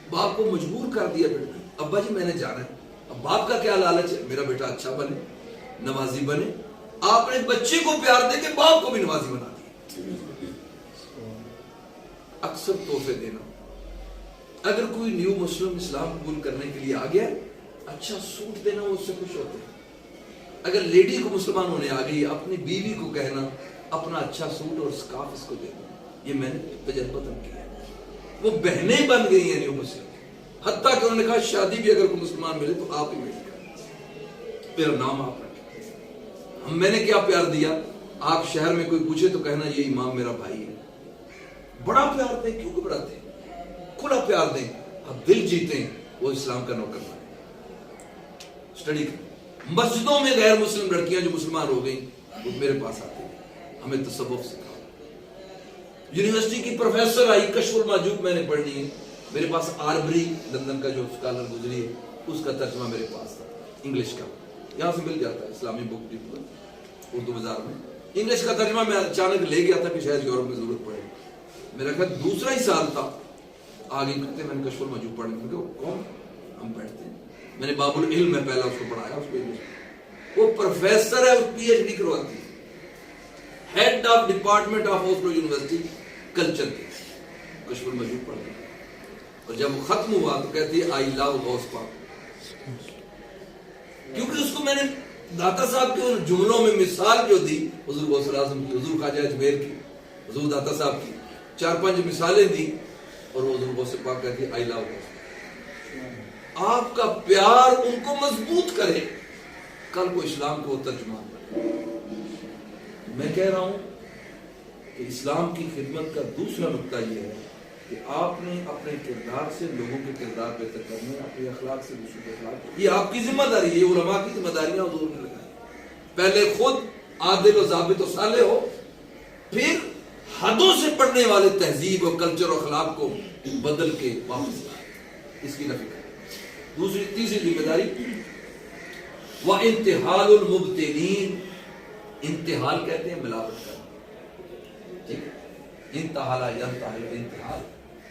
باپ کو مجبور کر دیا، بیٹا ابا جی میں نے جانا ہے. اب باپ کا کیا لالچ ہے؟ میرا بیٹا اچھا بنے، نمازی بنے. آپ نے بچے کو پیار دے کے باپ کو بھی نمازی بنا دیا. اکثر تحفے دینا. اگر کوئی نیو مسلم اسلام قبول کرنے کے لیے آ گیا، اچھا سوٹ دینا، وہ اس سے خوش ہوتے ہیں. اگر لیڈی کو مسلمان ہونے آ گئی، اپنی بیوی کو کہنا اپنا اچھا سوٹ اور سکارف اس کو دینا. یہ میں نے تجربہ کیا. وہ بہنیں بن گئی ہیں نیو مسلم. حتیٰ کہ انہوں نے کہا شادی بھی اگر کوئی مسلمان ملے تو آپ ہی ملے گا، میرا نام آپ رکھیں. میں نے کیا پیار دیا؟ آپ شہر میں کوئی پوچھے تو کہنا یہ امام میرا بھائی ہے. بڑا پیار دیں. کیوں گھبراتے ہیں؟ کھلا پیار دیں. آپ دل جیتیں. وہ اسلام کا نوکر بنے. اسٹڈی کریں. مسجدوں میں غیر مسلم لڑکیاں جو مسلمان ہو گئیں وہ میرے پاس آتی ہیں، ہمیں تصوف سکھاؤ. یونیورسٹی کی پروفیسر آئی، کشف المحجوب میں نے پڑھنی ہے. میرے پاس آربری لندن کا جو اسکالر گزری ہے اس کا ترجمہ میرے پاس تھا انگلش کا. یہاں سے مل جاتا ہے اسلامی بک ڈپو اردو بازار میں. انگلش کا ترجمہ میں اچانک لے گیا تھا کہ شاید یورپ میں ضرورت پڑے. میرا خیال دوسرا ہی سال تھا. آگے کرتے میں نے کشف المحجوب پڑھنے میں کون ہم پڑھتے ہیں. میں نے باب العلم میں پہلا اس کو پڑھایا. اس کو انگلش، وہ پروفیسر ہے، اس پی ایچ ڈی کرواتی ہے، head of department of Oslo university culture کی. کشف المحجوب پڑھتے ہیں. اور جب وہ ختم ہوا تو کہتی ہے آئی لو غوث پاک. کیونکہ اس کو میں نے داتا صاحب کے ان جملوں میں مثال جو دی، حضور غوث اعظم کی، حضور خواجہ اجمیر کی، حضور داتا صاحب کی 4-5 مثالیں دی. اور وہ حضور غوث پاک کہتی ہے آئی لو غوث. آپ کا پیار ان کو مضبوط کرے، کل کو اسلام کو ترجمان بنے. میں کہہ رہا ہوں کہ اسلام کی خدمت کا دوسرا نقطہ یہ ہے کہ آپ نے اپنے کردار سے لوگوں کے کردار بہتر کرنے، اپنے اخلاق سے دوسروں کے اخلاق. یہ آپ کی ذمہ داری ہے. یہ علماء کی ذمہ داریاں حضور نے لگائی. پہلے خود عادل و ضابط و صالح ہو، پھر حدوں سے پڑھنے والے تہذیب و کلچر و اخلاق کو بدل کے واپس لائے. اس کی نفی کریں. تیسری ذمہ داری وَإِنْتِحَالُ الْمُبْتِلِينَ. انتحال کہتے ہیں ملاوٹ کرنا. ٹھیک ہے، انتحال ینتحل، انتحال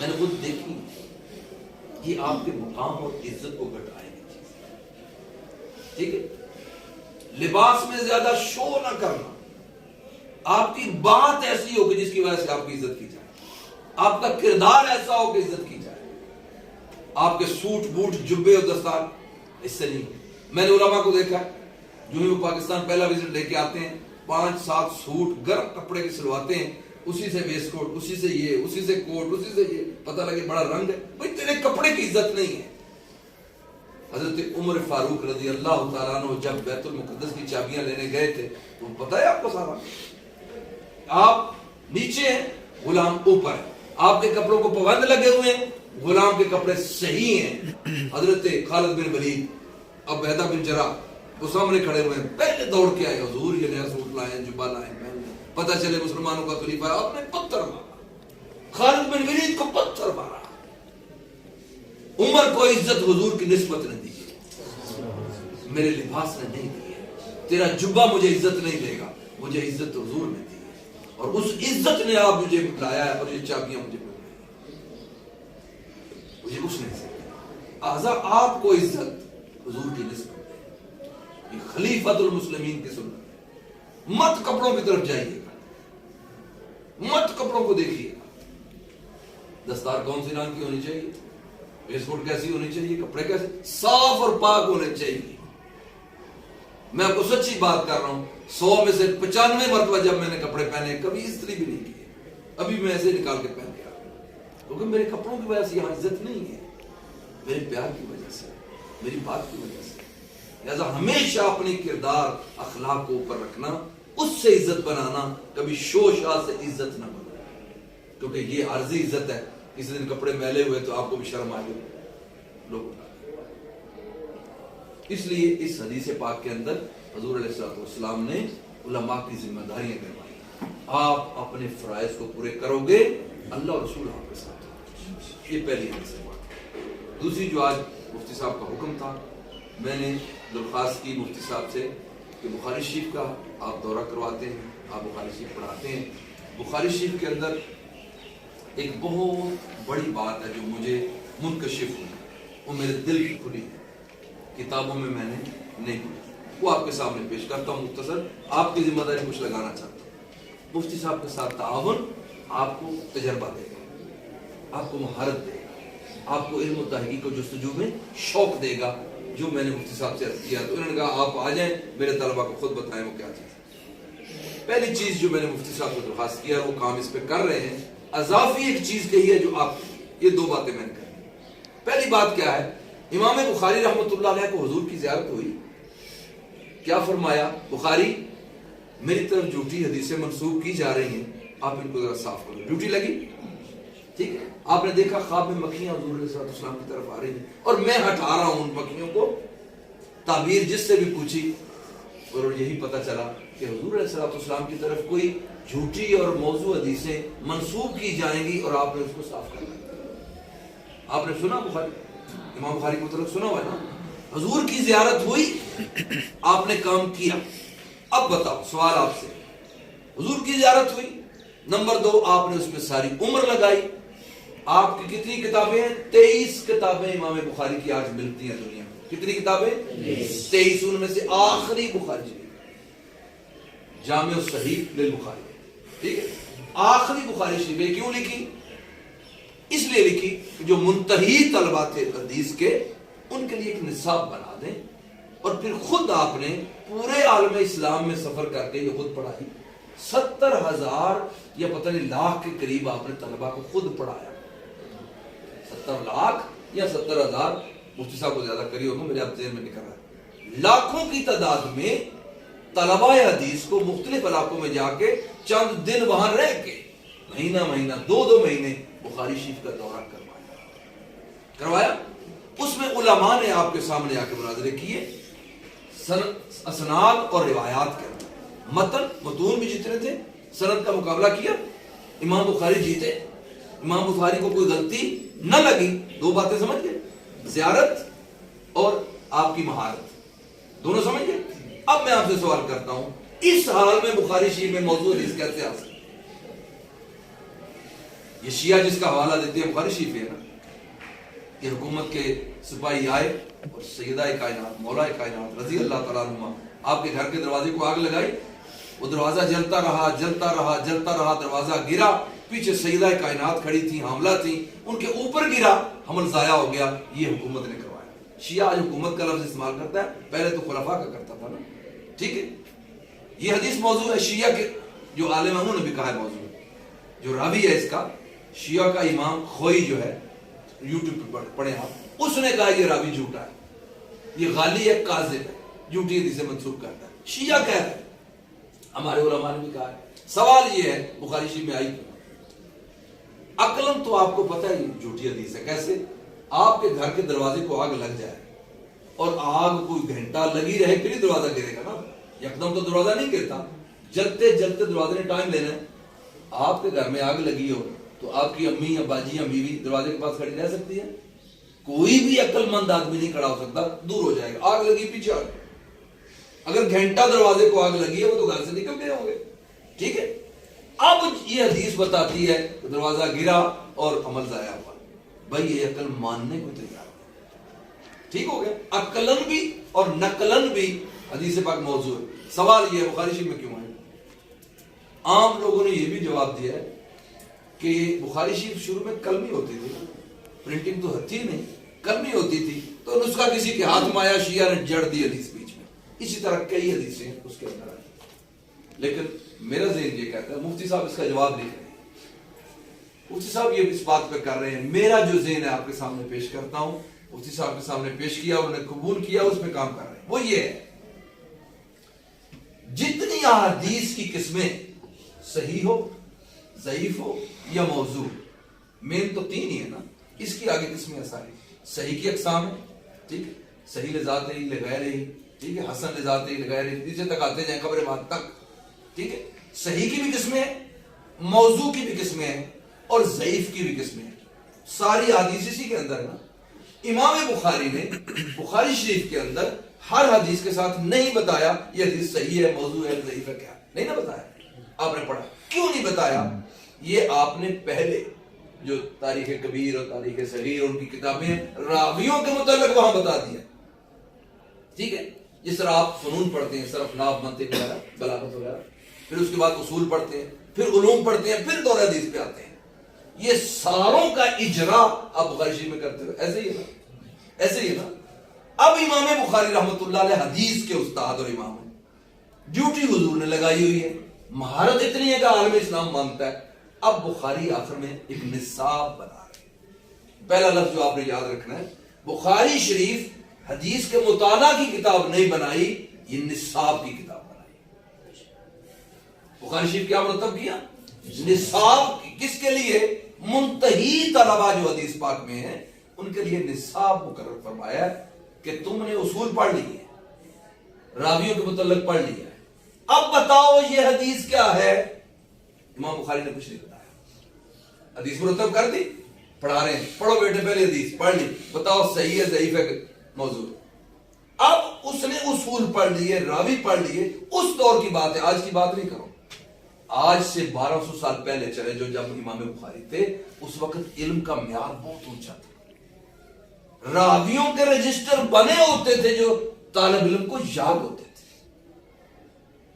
میں نے خود دیکھی، یہ آپ کے مقام اور عزت کو گھٹائے گی چیز، ٹھیک ہے؟ لباس میں زیادہ شو نہ کرنا، آپ کی بات ایسی ہو کہ جس کی وجہ سے آپ کی عزت کی جائے، آپ کا کردار ایسا ہو کہ عزت کی جائے، آپ کے سوٹ بوٹ جبے اور دستار اس سے نہیں۔ میں نے علماء کو دیکھا جو ہی وہ پاکستان پہلا وزٹ لے کے آتے ہیں 5-7 سوٹ گرم کپڑے کے سلواتے ہیں، اسی سے ویسٹ کوٹ، اسی سے یہ، اسی سے کوٹ، اسی سے یہ، پتہ لگے بڑا رنگ ہے، بھائی تیرے کپڑے کی عزت نہیں ہے۔ حضرت عمر فاروق رضی اللہ تعالیٰ عنہ جب بیت المقدس کی چابیاں لینے گئے تھے تو پتہ ہے آپ کو سارا، آپ نیچے ہیں غلام اوپر ہے، آپ کے کپڑوں کو پابند لگے ہوئے ہیں، غلام کے کپڑے صحیح ہیں۔ حضرت خالد بن ولید، عبیدہ بن جراح وہ سامنے کھڑے ہوئے ہیں، پہلے دوڑ کے آئے، حضور یہ نیا سوٹ لائے، جبہ لائے، پتہ چلے مسلمانوں کا خلیفہ ہے، آپ نے پتھر مارا، خالد بن ولید کو پتھر مارا۔ عمر کو عزت حضور کی نسبت نے دی، میرے لباس نے نہیں دی ہے، تیرا جبہ مجھے عزت نہیں دے گا، مجھے عزت حضور نے دی ہے، اور اس عزت نے آپ مجھے بلایا ہے، اور یہ چابیاں مجھے مجھے اس نے لہذا آپ کو عزت حضور کی نسبت دے، یہ خلیفۃ المسلمین کی سنت ہے۔ مت کپڑوں کی طرف جائیے گا، مت کپڑوں کو دیکھیے گا، دستار کون سی رنگ کی ہونی چاہیے، ویسٹ کوٹ کیسی ہونی چاہیے، کپڑے کیسے صاف اور پاک ہونے چاہیے۔ میں آپ کو سچی بات کر رہا ہوں، 100 میں سے 95 مرتبہ جب میں نے کپڑے پہنے کبھی استری بھی نہیں کیے، ابھی میں ایسے نکال کے پہن کے آ رہا ہوں، کیونکہ میرے کپڑوں کی وجہ سے یہاں عزت نہیں ہے، میرے پیار کی وجہ سے، میری بات کی وجہ سے۔ لہذا ہمیشہ اپنی کردار اخلاق کو اوپر رکھنا، اس سے عزت بنانا، کبھی شو شاہ سے عزت نہ بنانا، کیونکہ یہ عارضی عزت ہے، کسی دن کپڑے میلے ہوئے تو آپ کو بھی شرم آ گئی لوگ اٹھا۔ اس لیے اس حدیث پاک کے اندر حضور علیہ السلام نے علماء کی ذمہ داریاں کروائی، آپ اپنے فرائض کو پورے کرو گے، اللہ اور رسول آپ کے ساتھ۔ یہ پہلی حدیث ہے۔ دوسری جو آج مفتی صاحب کا حکم تھا، میں نے درخواست کی مفتی صاحب سے کہ بخاری شریف کا آپ دورہ کرواتے ہیں، آپ بخاری شریف پڑھاتے ہیں، بخاری شریف کے اندر ایک بہت بڑی بات ہے جو مجھے منکشف ہوئی، وہ میرے دل کی کھلی ہے، کتابوں میں نے نہیں پڑھی، وہ آپ کے سامنے پیش کرتا ہوں مختصر، آپ کی ذمہ داری کچھ لگانا چاہتا ہوں۔ مفتی صاحب کے ساتھ تعاون آپ کو تجربہ دے گا، آپ کو مہارت دے گا، آپ کو علم و تحقیق و جستجو میں شوق دے گا، جو میں نے مفتی صاحب سے عرض کیا تو انہوں نے کہا آپ آ جائیں، میرے طلبہ کو خود بتائیں وہ کیا چیز۔ پہلی چیز جو میں نے مفتی صاحب کو درخواست کیا وہ کام اس پہ کر رہے ہیں، اضافی ایک چیز کہی ہے جو آپ، یہ 2 باتیں میں نے کہی۔ پہلی بات کیا ہے، امام بخاری رحمۃ اللہ علیہ کو حضور کی زیارت ہوئی، کیا فرمایا، بخاری میری طرف جھوٹی حدیثیں منسوب کی جا رہی ہیں، آپ ان کو ذرا صاف کرو، ڈیوٹی لگی، ٹھیک ہے، آپ نے دیکھا خواب میں مکھیاں حضور علیہ السلام کی طرف آ رہی ہیں اور میں ہٹا رہا ہوں ان مکھیوں کو، تعبیر جس سے بھی پوچھی اور یہی پتہ چلا کہ حضور علیہ السلام کی طرف کوئی جھوٹی اور موضوع حدیثیں منسوب کی جائیں گی اور آپ نے اس کو صاف کرنا۔ آپ نے سنا بخاری، امام بخاری کو مطلب سنا ہوا ہے نا، حضور کی زیارت ہوئی، آپ نے کام کیا۔ اب بتاؤ سوال آپ سے، حضور کی زیارت ہوئی، نمبر 2 آپ نے اس میں ساری عمر لگائی، آپ کی کتنی کتابیں ہیں؟ 23 کتابیں امام بخاری کی آج ملتی ہیں دنیا میں، کتنی کتابیں؟ 23، ان میں سے آخری بخاری شریف، جامع الصحیح للبخاری، ٹھیک ہے، آخری بخاری شریف کیوں لکھی؟ اس لیے لکھی کہ جو منتہی طلبہ تھے حدیث کے، ان کے لیے ایک نصاب بنا دیں، اور پھر خود آپ نے پورے عالم اسلام میں سفر کر کے یہ خود پڑھائی، 70,000 یا پتہ نہیں لاکھ کے قریب آپ نے طلبہ کو خود پڑھایا، 70 لاکھ یا 70,000، مفتی صاحب کو زیادہ کری ہوگا، میرے آپ ذہن میں نکل رہا ہے، لاکھوں کی تعداد میں طلبہ حدیث کو مختلف علاقوں میں جا کے چند دن وہاں رہ کے مہینہ 2 مہینے بخاری شریف کا دورہ کروایا۔ اس میں علماء نے آپ کے سامنے آ کے مناظرے کیے، اسناد اور روایات کے اندر، متون بھی جتنے تھے، سند کا مقابلہ کیا، امام بخاری جیتے، امام بخاری کو کوئی غلطی نہ لگی، 2 باتیں سمجھ گئے، زیارت اور آپ کی مہارت، دونوں سمجھ گئے۔ اب میں آپ سے سوال کرتا ہوں، اس حال میں بخاری شریف میں موضوع حدیث کیسے آ سکتی؟ یہ شیعہ جس کا حوالہ دیتے ہیں بخاری شریف ہے نا کہ حکومت کے سپاہی آئے اور سیدہ کائنات مولا کائنات رضی اللہ تعالیٰ عنہ آپ کے گھر کے دروازے کو آگ لگائی، وہ دروازہ جلتا رہا جلتا رہا جلتا رہا، دروازہ گرا، پیچھے سیدہ کائنات کھڑی تھی، حاملہ تھی، ان کے اوپر گرا، حمل ضائع ہو گیا، یہ حکومت نے کروایا۔ شیعہ آج حکومت کا لفظ استعمال کرتا ہے، پہلے تو خلفاء کا کرتا تھا نا، ٹھیک ہے۔ یہ حدیث موضوع ہے شیعہ کے، جو عالم انہوں نے بھی کہا ہے موضوع ہے، جو راوی ہے اس کا شیعہ کا امام خوئی جو ہے، یوٹیوب پہ پڑھیں آپ، اس نے کہا یہ راوی جھوٹا ہے، یہ غالی ہے، کاذب ہے، جھوٹی حدیثیں منسوخ کرتا ہے، شیعہ کہتا ہے، ہمارے علماء نے بھی کہا ہے۔ سوال یہ ہے بخاری شریف میں آئی عقلاً تو آپ کو پتہ ہے یہ جھوٹی حدیث ہے، کیسے؟ آپ کے گھر کے دروازے کو آگ لگ جائے اور آگ کوئی گھنٹہ لگی رہے پھر ہی دروازہ گرے گا نا، یکدم تو دروازہ نہیں گرتا، جلتے جلتے دروازے نے ٹائم لینا ہے۔ آپ کے گھر میں آگ لگی ہو تو آپ کی امی یا باجی یا بیوی دروازے کے پاس کھڑی رہ سکتی ہے؟ کوئی بھی عقل مند آدمی نہیں کھڑا ہو سکتا، دور ہو جائے گا، آگ لگی پیچھے آگ۔ اگر گھنٹہ دروازے کو آگ لگی ہے وہ تو گھر سے نکل گئے ہوں گے، ٹھیک ہے۔ اب یہ حدیث بتاتی ہے کہ دروازہ گرا اور عمل ضائع ہوا، بھائی یہ عقل ماننے کو تیار ہے، ٹھیک ہو گیا، عقلاً بھی اور نقلاً بھی حدیث پاک موضوع ہے۔ سوال یہ ہے بخاری شریف میں کیوں ہے؟ عام لوگوں نے یہ بھی جواب دیا ہے کہ بخاری شریف شروع میں کلمی ہوتی تھی، پرنٹنگ تو تھی نہیں، کلمی ہوتی تھی، تو نسخہ کسی کے ہاتھ میں آیا، شیعہ نے جڑ دی حدیث بیچ میں، اسی طرح کئی حدیثیں اس کے اندر آئی۔ لیکن میرا ذہن یہ کہتا ہے، مفتی صاحب اس کا جواب نہیں رہے ہیں، مفتی صاحب یہ اس بات پہ کر رہے ہیں، میرا جو ذہن ہے آپ کے سامنے پیش کرتا ہوں، مفتی صاحب کے سامنے پیش کیا، انہوں نے قبول کیا، اس پہ کام کر رہے ہیں۔ وہ یہ ہے جتنی احادیث کی قسمیں صحیح ہو، ضعیف ہو یا موضوع، مین تو تین ہی ہے نا، اس کی آگے قسمیں ساری صحیح کی اقسام ہے، ٹھیک ہے، صحیح لذات ہی لغیر ہی، ٹھیک ہے، حسن لذات ہی لغیر ہی، نیچے تک آتے جائیں قبر بات تک، ٹھیک ہے۔ صحیح کی بھی قسمیں ہیں، موضوع کی بھی قسمیں ہیں، اور ضعیف کی بھی قسمیں ہیں، ساری حدیث اسی کے اندر ہے نا۔ امام بخاری نے بخاری شریف کے اندر ہر حدیث کے ساتھ نہیں بتایا یہ حدیث صحیح ہے، موضوع ہے، ضعیف ہے، کیا نہیں نہ بتایا۔ آپ نے پڑھا کیوں نہیں بتایا؟ یہ آپ نے پہلے جو تاریخ کبیر اور تاریخ صغیر ان کی کتابیں راویوں کے متعلق وہاں بتا دیا، ٹھیک ہے۔ جس طرح آپ فنون پڑھتے ہیں، صرف ناف منطق وغیرہ بلاغت وغیرہ، پھر اس کے بعد اصول پڑھتے ہیں، پھر علوم پڑھتے ہیں، پھر دور حدیث پہ آتے ہیں، یہ ساروں کا اجرا آپ بخاری شریف میں کرتے ہوئے ایسے ہی ہے نا، ایسے ہی ہے نا۔ اب امام بخاری رحمۃ اللہ علیہ حدیث کے استاد اور امام ہیں، ڈیوٹی حضور نے لگائی ہوئی ہے، مہارت اتنی ہے کہ عالم اسلام مانگتا ہے۔ اب بخاری آخر میں ایک نصاب بنا رہے ہیں۔ پہلا لفظ جو آپ نے یاد رکھنا ہے، بخاری شریف حدیث کے مطالعہ کی کتاب نہیں بنائی، یہ نصاب کی کتاب بنائی۔ بخاری شریف کیا مرتب کیا؟ نصاب۔ کس کے لیے؟ منتہی طلبہ جو حدیث پاک میں ہیں ان کے لیے نصاب مقرر فرمایا ہے کہ تم نے اصول پڑھ لی ہے، راویوں کے متعلق پڑھ لیا ہے، اب بتاؤ یہ حدیث کیا ہے۔ امام بخاری نے کچھ نہیں بتایا، حدیث مرتب کر دی، پڑھا رہے ہیں، پڑھو بیٹے پہلے حدیث پڑھ لی، بتاؤ صحیح ہے، ضعیف ہے، موضوع۔ اب اس نے اصول پڑھ لیے، راوی پڑھ لیے، اس دور کی بات ہے، آج کی بات نہیں کرو۔ آج سے 1200 سال پہلے چلے جو جب امام بخاری تھے، اس وقت علم کا معیار بہت اونچا تھا، راویوں کے رجسٹر بنے ہوتے تھے جو طالب علم کو یاد ہوتے تھے۔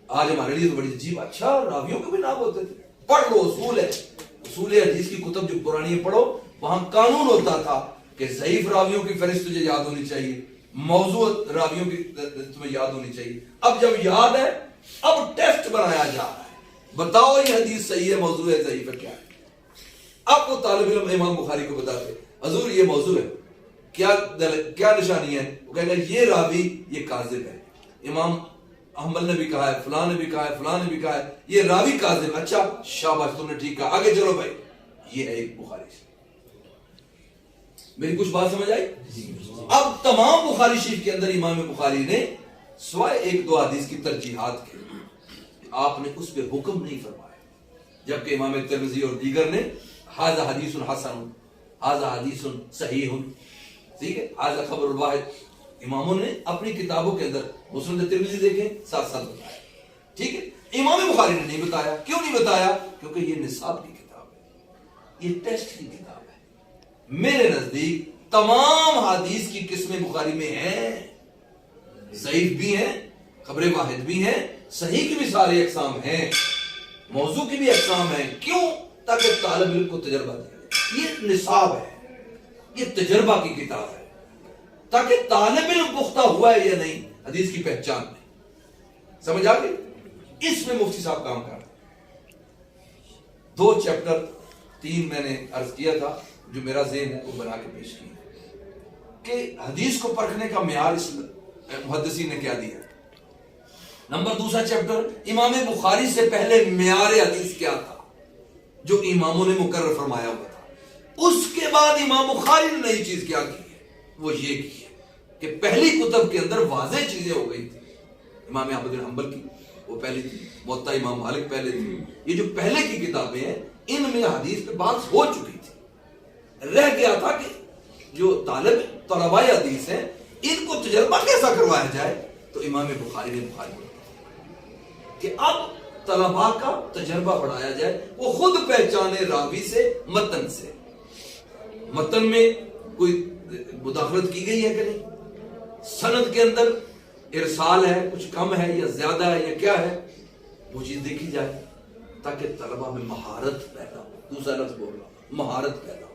آج ہمارے لیے تو بڑی عجیب، اچھا راویوں کے بھی نام ہوتے تھے، پڑھ لو، اصول ہے، اصول حدیث کی کتب جو پرانی پڑھو، وہاں قانون ہوتا تھا کہ ضعیف راویوں کی فہرست تجھے یاد ہونی چاہیے، موضوع راویوں کی تمہیں یاد ہونی چاہیے۔ اب جب یاد ہے، اب ٹیسٹ بنایا جا رہا ہے، بتاؤ یہ حدیث صحیح ہے، موضوع ہے، ضعیف ہے، کیا ہے۔ اب وہ طالب علم امام بخاری کو بتاتے، حضور یہ موضوع ہے، کیا نشانی ہے؟ وہ کہے گا یہ راوی یہ کاذب ہے، امام احمد نے بھی کہا ہے، فلاں نے بھی کہا ہے، فلاں نے بھی کہا ہے، یہ راوی کاذب۔ اچھا شاباش، تم نے ٹھیک کہا، آگے چلو بھائی، یہ ہے ایک بخاری سے۔ میری کچھ بات سمجھ آئی؟ اب تمام بخاری شریف کے اندر امام بخاری نے سوائے ایک دو حدیث کی ترجیحات کے، آپ نے اس پہ حکم نہیں فرمایا، جبکہ امام ترمذی اور دیگر نے ھذا حدیث حسن، ھذا حدیث صحیح، ٹھیک ہے، ھذا خبر الواحد، اماموں نے اپنی کتابوں کے اندر مسند ترمذی دیکھیں ساتھ ساتھ بتایا، ٹھیک ہے۔ امام بخاری نے نہیں بتایا، کیوں نہیں بتایا؟ کیونکہ یہ نصاب کی کتاب ہے، یہ ٹیسٹ کی کتاب ہے. میرے نزدیک تمام حدیث کی قسمیں بخاری میں ہیں، ضعیف بھی ہیں، خبر واحد بھی ہیں، صحیح کی بھی ساری اقسام ہیں، موضوع کی بھی اقسام ہیں. کیوں؟ تاکہ طالب علم کو تجربہ دیا جائے. یہ نصاب ہے، یہ تجربہ کی کتاب ہے، تاکہ طالب علم پختہ ہوا ہے یا نہیں حدیث کی پہچان میں. سمجھ آ گئی؟ اس میں مفتی صاحب کام کر رہے ہیں. 2 چیپٹر 3 میں نے عرض کیا تھا جو میرا ذہن ہے وہ بنا کے پیش کیا کہ حدیث کو پرکھنے کا معیار اس محدثین نے کیا دیا. نمبر 2 چیپٹر امام بخاری سے پہلے معیار حدیث کیا تھا جو اماموں نے مقرر فرمایا ہوا تھا. اس کے بعد امام بخاری نے نئی چیز کیا کی ہے، وہ یہ کی ہے کہ پہلی کتب کے اندر واضح چیزیں ہو گئی تھی. امام احمد بن حنبل کی وہ پہلی تھی، موطا امام مالک پہلے تھی. یہ جو پہلے کی کتابیں ہیں ان میں حدیث پہ بات ہو چکی تھی. رہ گیا تھا کہ جو طلباء حدیث ہیں ان کو تجربہ کیسا کروایا جائے. تو امام بخاری نے بخاری کہ اب طلباء کا تجربہ بڑھایا جائے، وہ خود پہچانے راوی سے، متن سے. متن میں کوئی مداخلت کی گئی ہے کہ نہیں، سند کے اندر ارسال ہے، کچھ کم ہے یا زیادہ ہے یا کیا ہے، وہ چیز دیکھی جائے تاکہ طلباء میں مہارت پیدا ہو. دوسرا لفظ بول رہا ہوں، مہارت پیدا ہو،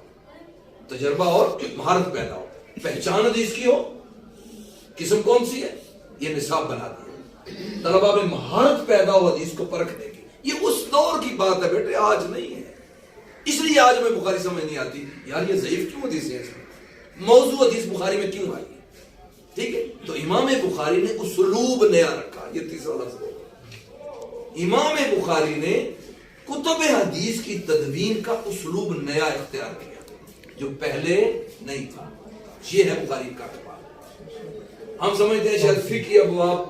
تجربہ اور مہارت پیدا ہو. پہچان حدیث کی ہو، قسم کون سی ہے، یہ نصاب بنا دیا. طلباء میں مہارت پیدا ہو حدیث کو پرکھنے کی. یہ اس دور کی بات ہے بیٹے، آج نہیں ہے. اس لیے آج میں بخاری سمجھ نہیں آتی یار یہ ضعیف کیوں حدیث ہے، اس میں موضوع حدیث بخاری میں کیوں آئی ہے. ٹھیک ہے، تو امام بخاری نے اسلوب نیا رکھا. یہ تیسرا لفظ ہے، امام بخاری نے کتب حدیث کی تدوین کا اسلوب نیا اختیار کیا جو پہلے نہیں تھا. یہ ہے بخاری کا کمال. ہم سمجھتے ہیں شاید فقہ ابواب،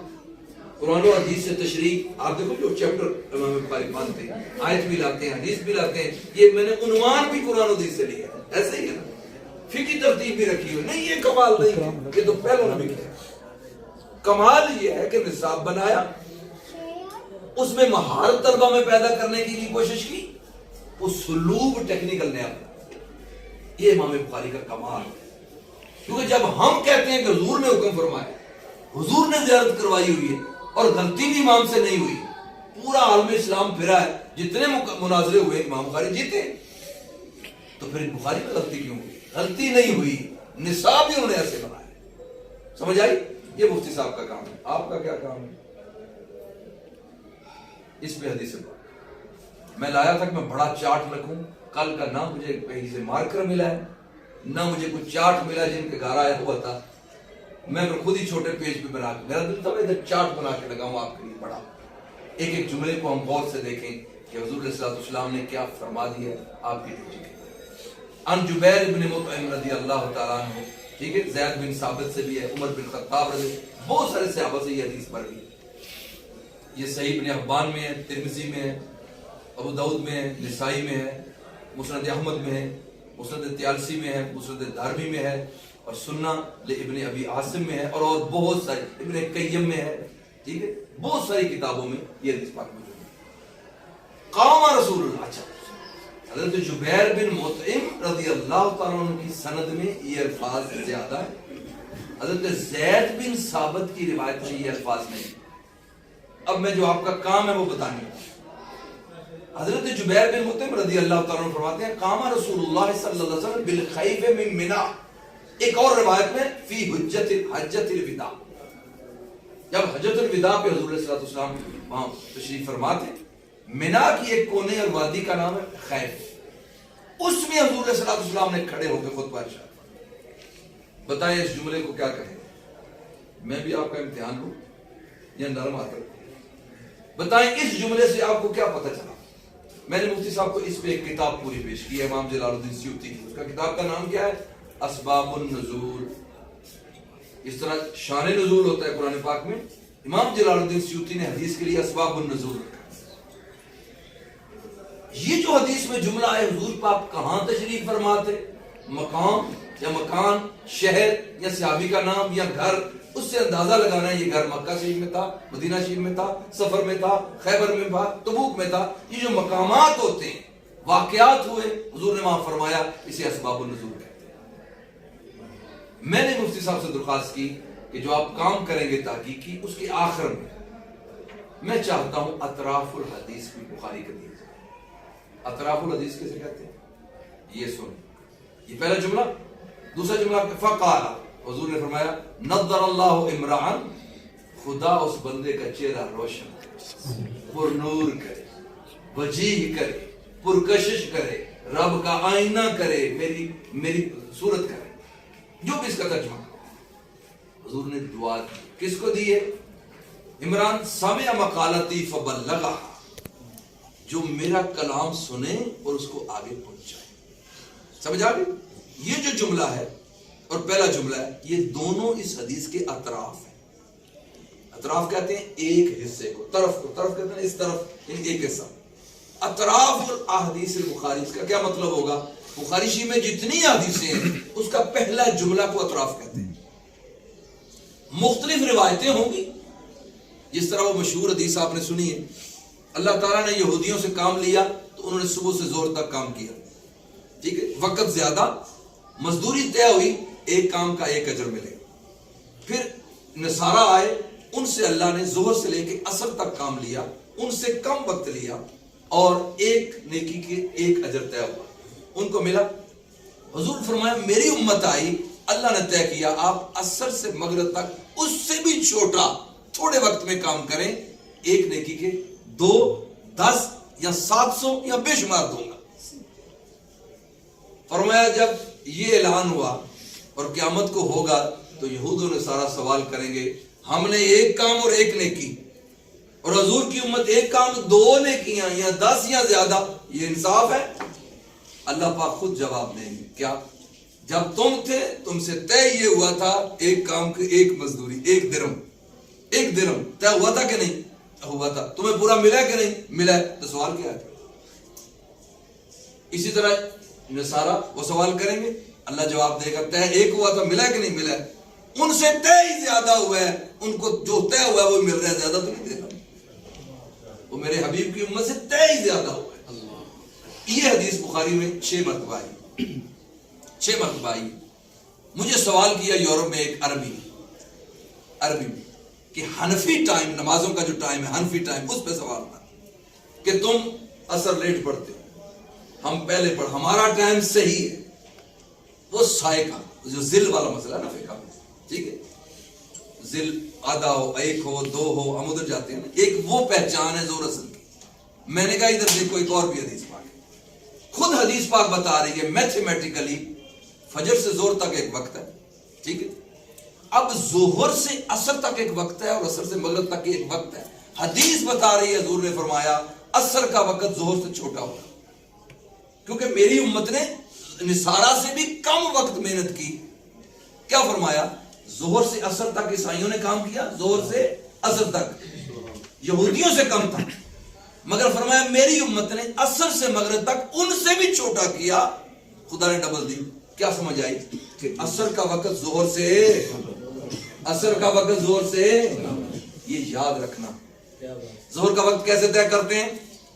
قرآن و حدیث سے تشریح. آپ دیکھو جو چیپٹر امام بخاری مانتے ہیں، آیت بھی لاتے ہیں، حدیث بھی لاتے ہیں. یہ میں نے عنوان بھی قرآن و حدیث سے لیا ہے، ایسا ہی ہے نا. فقہی ترتیب بھی رکھی ہوئی نہیں. یہ کمال نہیں ہے، یہ تو پہلے نے بھی کیا. کمال یہ ہے کہ نصاب بنایا، اس میں مہارت طلبہ میں پیدا کرنے کی کوشش کی، اسلوب ٹیکنیکل نیا بنا. یہ امام بخاری کا کمال ہے. کیونکہ جب ہم کہتے ہیں کہ حضور نے حکم فرمایا، حضور نے زیارت کروائی ہوئی ہے اور غلطی بھی امام سے نہیں ہوئی، پورا عالم اسلام پھرا ہے، جتنے مناظرے ہوئے امام بخاری جیتے، تو پھر بخاری میں غلطی کیوں ہوئی؟ غلطی نہیں ہوئی، نصاب بھی انہوں نے ایسے بنایا. سمجھ آئی؟ یہ مفتی صاحب کا کام ہے. آپ کا کیا کام ہے؟ اس پہ حدیث میں لایا تھا کہ میں بڑا چارٹ رکھوں. کل کا نہ مجھے کہیں سے مارکر ملا ہے، نہ مجھے کچھ چارٹ ملا جن کے گھر آیا ہوا تھا. میں خود ہی چھوٹے پیج پہ بنا کے، میرا دل تھا میں ادھر چارٹ بنا کے لگاؤں آپ کے لیے بڑا. ایک ایک جملے کو ہم غور سے دیکھیں کہ حضور علیہ السلام نے کیا فرما دیا آپ کی ڈیوٹی کے. ان جبیر بن مطعم رضی اللہ تعالیٰ عنہ، ٹھیک ہے، زید بن ثابت سے بھی ہے، عمر بن خطاب رضی، بہت سارے صحابہ سے یہ حدیث پڑھ گئی. یہ صحیح ابن حبان میں ہے، ترمذی میں ہے، ابو داؤد میں ہے، نسائی میں ہے، مسند احمد میں ہے، مسند طیالسی میں ہے، مسند دارمی میں ہے، اور سنہ ابن ابی عاصم میں ہے، اور بہت ساری ابن قیم میں ہے. ٹھیک ہے، بہت ساری کتابوں میں یہ حدیث پاک موجود ہے. قام رسول اللہ. اچھا، حضرت جبیر بن مطعم رضی اللہ تعالیٰ عنہ کی سند میں یہ الفاظ زیادہ ہے. حضرت زید بن ثابت کی روایت میں یہ الفاظ نہیں. اب میں جو آپ کا کام ہے وہ بتانے گا. حضرت جبیر بن مطعم رضی اللہ تعالیٰ عنہ فرماتے ہیں قام رسول اللہ صلی اللہ علیہ وسلم بالخیف من منی. ایک اور روایت میں فی حجۃ الوداع، جب حجۃ الوداع پہ حضور صلی اللہ علیہ وسلم وہاں تشریف فرماتے، منا کی ایک کونے اور وادی کا نام ہے خیف، اس میں حضور صلی اللہ علیہ وسلم نے کھڑے ہو کے خطبہ ارشاد. بتائیں اس جملے کو کیا کہیں؟ میں بھی آپ کا امتحان لوں یا نرم آتا؟ بتائیں اس جملے سے آپ کو کیا پتہ چلا؟ میں نے مفتی صاحب کو اس پہ ایک کتاب پوری پیش کی ہے، امام جلال الدین سیوطی کی. اس کا کتاب کا نام کیا ہے؟ اسباب النزول. اس طرح شان نزول ہوتا ہے قرآن پاک میں، امام جلال الدین سیوطی نے حدیث کے لیے اسباب النزول رکھا. یہ جو حدیث میں جملہ ہے، حضور پاک کہاں تشریف فرماتے، مقام یا مکان، شہر یا صحابی کا نام یا گھر، اس سے اندازہ لگانا ہے یہ گھر مکہ شریف میں تھا، مدینہ شریف میں تھا، سفر میں تھا، خیبر میں تھا، تبوک میں تھا. یہ جو مقامات ہوتے ہیں واقعات ہوئے, حضور نے وہاں فرمایا اسے اسباب النزول کہتے ہیں. میں نے مفتی صاحب سے درخواست کی کہ جو آپ کام کریں گے تحقیقی, اس کے آخر میں چاہتا ہوں اطراف الحدیث بھی بخاری کا دیا جائے. اطراف الحدیث کیسے کہتے ہیں یہ سن, یہ پہلا جملہ. دوسرا جملہ فقال, حضور نے فرمایا نضر اللہ عمران, خدا اس بندے کا چہرہ روشن کرے, پر نور کرے, وجیح کرے, پرکشش کرے, رب کا آئینہ کرے, میری صورت کرے, جو بھی اس کا ترجمہ. حضور نے دعا دی, کس کو دی ہے؟ عمران سمع مقالتی فبلغھا, جو میرا کلام سنے اور اس کو آگے پہنچائے. سمجھ آ گئی؟ یہ جو جملہ ہے اور پہلا جملہ ہے, یہ دونوں اس حدیث کے اطراف ہیں. اطراف کہتے ہیں ایک حصے کو, طرف کو, طرف کہتے ہیں اس طرف, یعنی ایک حصہ. اطراف الاحادیث البخاری, اس کا کیا مطلب ہوگا؟ بخاری شریف میں جتنی حدیثیں ہیں اس کا پہلا جملہ کو اطراف کہتے ہیں. مختلف روایتیں ہوں گی, جس طرح وہ مشہور حدیث آپ نے سنی ہے, اللہ تعالیٰ نے یہودیوں سے کام لیا تو انہوں نے صبح سے زور تک کام کیا, ٹھیک ہے, وقت زیادہ, مزدوری طے ہوئی, ایک کام کا ایک اجر ملے. پھر نصارہ آئے, ان سے اللہ نے ظہر سے لے کے عصر تک کام لیا, ان سے کم وقت لیا, اور ایک نیکی کے ایک اجر طے ہوا, ان کو ملا. حضور فرمایا میری امت آئی, اللہ نے طے کیا آپ عصر سے مغرب تک اس سے بھی چھوٹا تھوڑے وقت میں کام کریں, ایک نیکی کے 2, 10 یا 700 یا بے شمار دوں گا. فرمایا جب یہ اعلان ہوا اور قیامت کو ہوگا تو یہودوں نے سارا سوال کریں گے, ہم نے ایک کام اور ایک نیکی, اور حضور کی امت ایک کام 2 نیکیاں یا 10 یا زیادہ, یہ انصاف ہے؟ اللہ پاک خود جواب دیں گے, کیا جب تم تھے تم سے طے یہ ہوا تھا ایک کام کی ایک مزدوری, ایک درہم طے ہوا تھا کہ نہیں ہوا تھا, تمہیں پورا ملا کہ نہیں ملا, تو سوال کیا ہے؟ اسی طرح نصارہ وہ سوال کریں گے, اللہ جواب دے گا طے ایک ہوا تھا ملا کہ نہیں ملا, ان سے طے ہی زیادہ ہوا ہے, ان کو جو طے ہوا ہے وہ مل رہا ہے, زیادہ تو نہیں دے رہا, وہ میرے حبیب کی امت سے طے ہی زیادہ ہوا ہے. یہ حدیث بخاری میں 6 مرتبہ آئی, 6 مرتبہ آئی. مجھے سوال کیا یورپ میں ایک عربی میں کہ حنفی ٹائم, نمازوں کا جو ٹائم ہے حنفی ٹائم, اس پہ سوال تھا کہ تم اثر لیٹ پڑھتے ہو, ہم پہلے پڑھ, ہمارا ٹائم صحیح ہے. وہ سائے کا جو ذل والا مسئلہ ہے نا فقہ میں, ٹھیک ہے, ذل آدھا ہو, 1 ہو, 2 ہو, ہم ادھر جاتے ہیں نا, ایک وہ پہچان ہے زور اصل کی. میں نے کہا ادھر دیکھو ایک اور بھی حدیث پاک ہے, خود حدیث پاک بتا رہی ہے میتھمیٹیکلی فجر سے زور تک ایک وقت ہے, ٹھیک ہے, اب ظہر سے عصر تک ایک وقت ہے اور عصر سے مغرب تک ایک وقت ہے. حدیث بتا رہی ہے حضور نے فرمایا عصر کا وقت ظہر سے چھوٹا ہوگا, کیونکہ میری امت نے نصارہ سے بھی کم وقت محنت کی. کیا فرمایا؟ ظہر سے عصر تک عیسائیوں نے کام کیا, ظہر سے عصر تک یہودیوں سے کم تھا, مگر فرمایا میری امت نے عصر سے مغرب تک ان سے بھی چھوٹا کیا, خدا نے ڈبل دی. کیا سمجھ آئی کہ عصر کا وقت ظہر سے, عصر کا وقت ظہر سے, یہ یاد رکھنا. ظہر کا وقت کیسے طے کرتے ہیں؟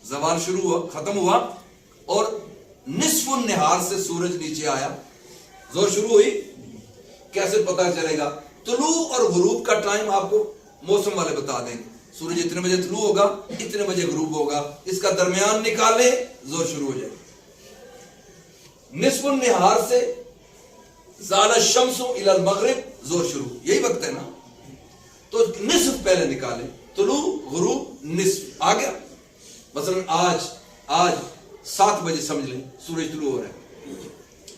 زوال شروع ہوا, ختم ہوا, اور نصف النہار سے سورج نیچے آیا, ظہر شروع ہوئی, کیسے پتا چلے گا؟ طلوع اور غروب کا ٹائم آپ کو موسم والے بتا دیں گے, سورج اتنے بجے طلوع ہوگا, اتنے بجے غروب ہوگا, اس کا درمیان نکالے ظہر شروع ہو جائے. نصف النہار سے زال الشمس الی المغرب ظہر شروع, یہی وقت ہے نا, تو نصف پہلے نکالے, طلوع غروب نصف آ گیا. مثلا آج 7 بجے سمجھ لیں سورج طلوع ہو رہا ہے,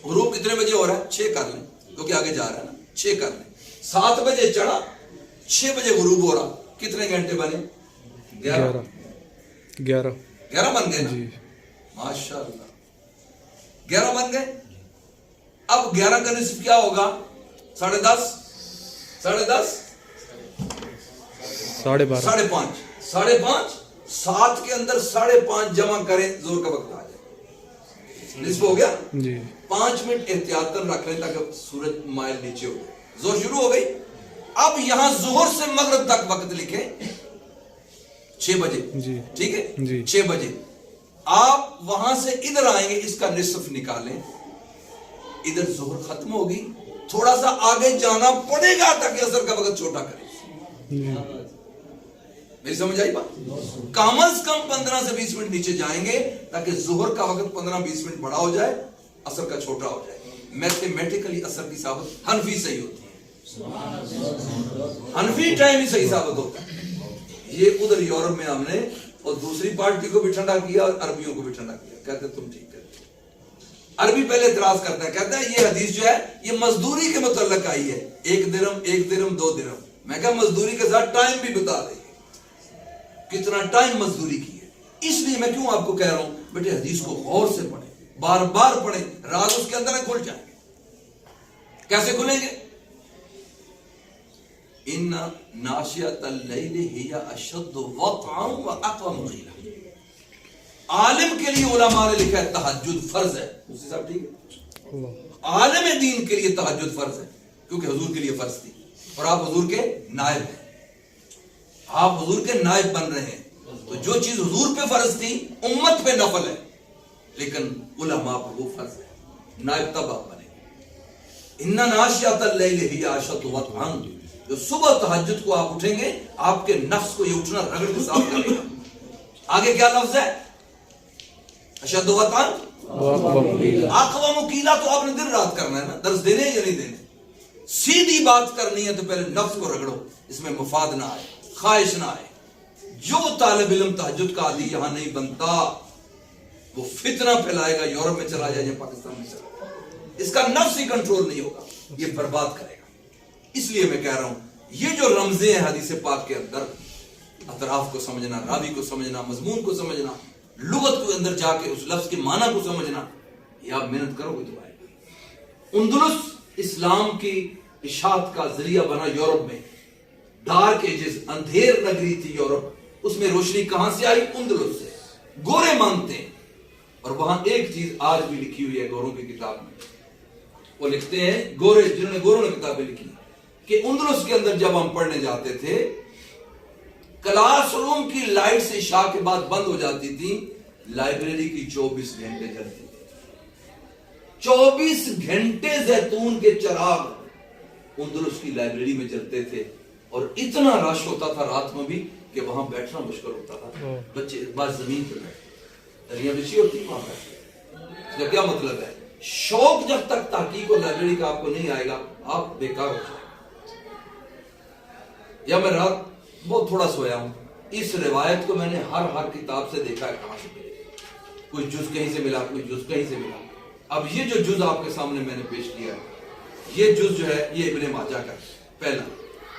غروب کتنے بجے ہو رہا ہے 6 کر لیں کیونکہ آگے جا رہا ہے نا, 6 کر لیں, 7 بجے چڑھا 6 بجے غروب ہو رہا, کتنے گھنٹے بنے؟ 11 بن گئے نا, ماشاء اللہ 11 بن گئے. اب 11 کا نصف کیا ہوگا؟ 10:30, 5:30, 7 کے اندر 5:30 جمع کریں, زور کا وقت آ جائے, نصف ہو گیا. 5 منٹ احتیاطاً رکھ لیں تاکہ سورج مائل نیچے ہو گئے, زور شروع ہو گئی. اب یہاں ظہر سے مغرب تک وقت لکھیں 6 بجے, ٹھیک ہے, 6 بجے. آپ وہاں سے ادھر آئیں گے، اس کا نصف نکالیں، ادھر ظہر ختم ہوگی، تھوڑا سا آگے جانا پڑے گا تاکہ اثر کا وقت چھوٹا کرے. میری سمجھ آئی بات؟ کم از کم 15 سے 20 منٹ نیچے جائیں گے تاکہ ظہر کا وقت 15-20 منٹ بڑا ہو جائے، اثر کا چھوٹا ہو جائے. میتھمیٹیکلی اثر کی ثابت حنفی صحیح ہوتی ہے، حنفی ٹائم ہی صحیح ثابت ہوتا ہے. یہ ادھر یورپ میں ہم نے اور دوسری پارٹی کو بھی ٹھنڈا کیا اور عربیوں کو بھی ٹھنڈا کیا. کہتے تم ٹھیک کرتے. عربی پہلے اعتراض کرتا ہے، کہتا ہے یہ حدیث جو ہے یہ مزدوری کے متعلق آئی ہے، 1 درہم 2 درہم. میں کہا مزدوری کے ساتھ ٹائم بھی بتا دیں کتنا ٹائم مزدوری کی ہے. اس لیے میں کیوں آپ کو کہہ رہا ہوں بیٹے حدیث کو غور سے پڑھیں، بار بار پڑھیں، راز اس کے اندر کھل جائیں گے. کیسے کھلیں گے؟ ان ناشئۃ اللیل ہی اشد وطئا واقوم قیلا. عالم کے لیے علماء نے لکھا ہے تہجد فرض ہے. مفتی صاحب ٹھیک ہے؟ عالم دین کے لیے تہجد فرض ہے کیونکہ حضور کے لیے فرض تھی اور آپ حضور کے نائب ہیں، آپ حضور کے نائب بن رہے ہیں. تو جو چیز حضور پہ فرض تھی امت پہ نفل ہے، لیکن علماء پر وہ فرض ہے. نائب تب آپ بنے. ان ناشئۃ اللیل ہی اشد وطئا، جو صبح تہجد کو آپ اٹھیں گے آپ کے نفس کو یہ اٹھنا رگڑ کے صاف کرے گا. آگے کیا لفظ ہے؟ اشد وطئا اقوم قیلا. تو آپ نے دن رات کرنا ہے نا، درس دینے یا نہیں دینے. سیدھی بات کرنی ہے تو پہلے نفس کو رگڑو، اس میں مفاد نہ آئے، خواہش نہ آئے. جو طالب علم تہجد کا عادی یہاں نہیں بنتا وہ فتنہ پھیلائے گا، یورپ میں چلا جائے یا پاکستان میں چلا جائے، اس کا نفس ہی کنٹرول نہیں ہوگا، یہ برباد کرے گا. اس لیے میں کہہ رہا ہوں یہ جو رمزیں ہیں حدیث پاک کے اندر، اطراف کو سمجھنا، راوی کو سمجھنا، مضمون کو سمجھنا، لغت کے اندر جا کے اس لفظ کے معنی کو سمجھنا، یہ آپ محنت کرو گے تو آئے گا. اندلس اسلام کی اشاعت کا ذریعہ بنا یورپ میں. ڈارک ایجز، اندھیر نگری تھی یورپ، اس میں روشنی کہاں سے آئی؟ اندلس سے. گورے مانتے ہیں اور وہاں ایک چیز آج بھی لکھی ہوئی ہے گوروں کی کتاب میں. وہ لکھتے ہیں گورے، جنہوں نے گوروں نے کتابیں لکھی کہ اندلس کے اندر جب ہم پڑھنے جاتے تھے کلاس روم کی لائٹ سے عشاء کے بعد بند ہو جاتی تھی، لائبریری کی 24 گھنٹے جلتی تھی. 24 گھنٹے زیتون کے چراغ اندلس کی لائبریری میں جلتے تھے اور اتنا رش ہوتا تھا رات میں بھی کہ وہاں بیٹھنا مشکل ہوتا تھا. بچے بعض زمین پہ بیٹھتے، دریا بچھی ہوتی وہاں بیٹھتے. اس کا کیا مطلب ہے؟ شوق جب تک تحقیق اور لائبریری کا آپ کو نہیں آئے گا آپ بیکار ہو جائیں. یا میں رات بہت تھوڑا سویا ہوں، اس روایت کو میں نے ہر کتاب سے دیکھا ہے کہاں سے ملے. کوئی جز کہیں سے ملا، کوئی جز کہیں سے ملا. اب یہ جو جز آپ کے سامنے میں نے پیش کیا ہے، یہ جز جو ہے یہ ابن ماجہ کا ہے. پہلا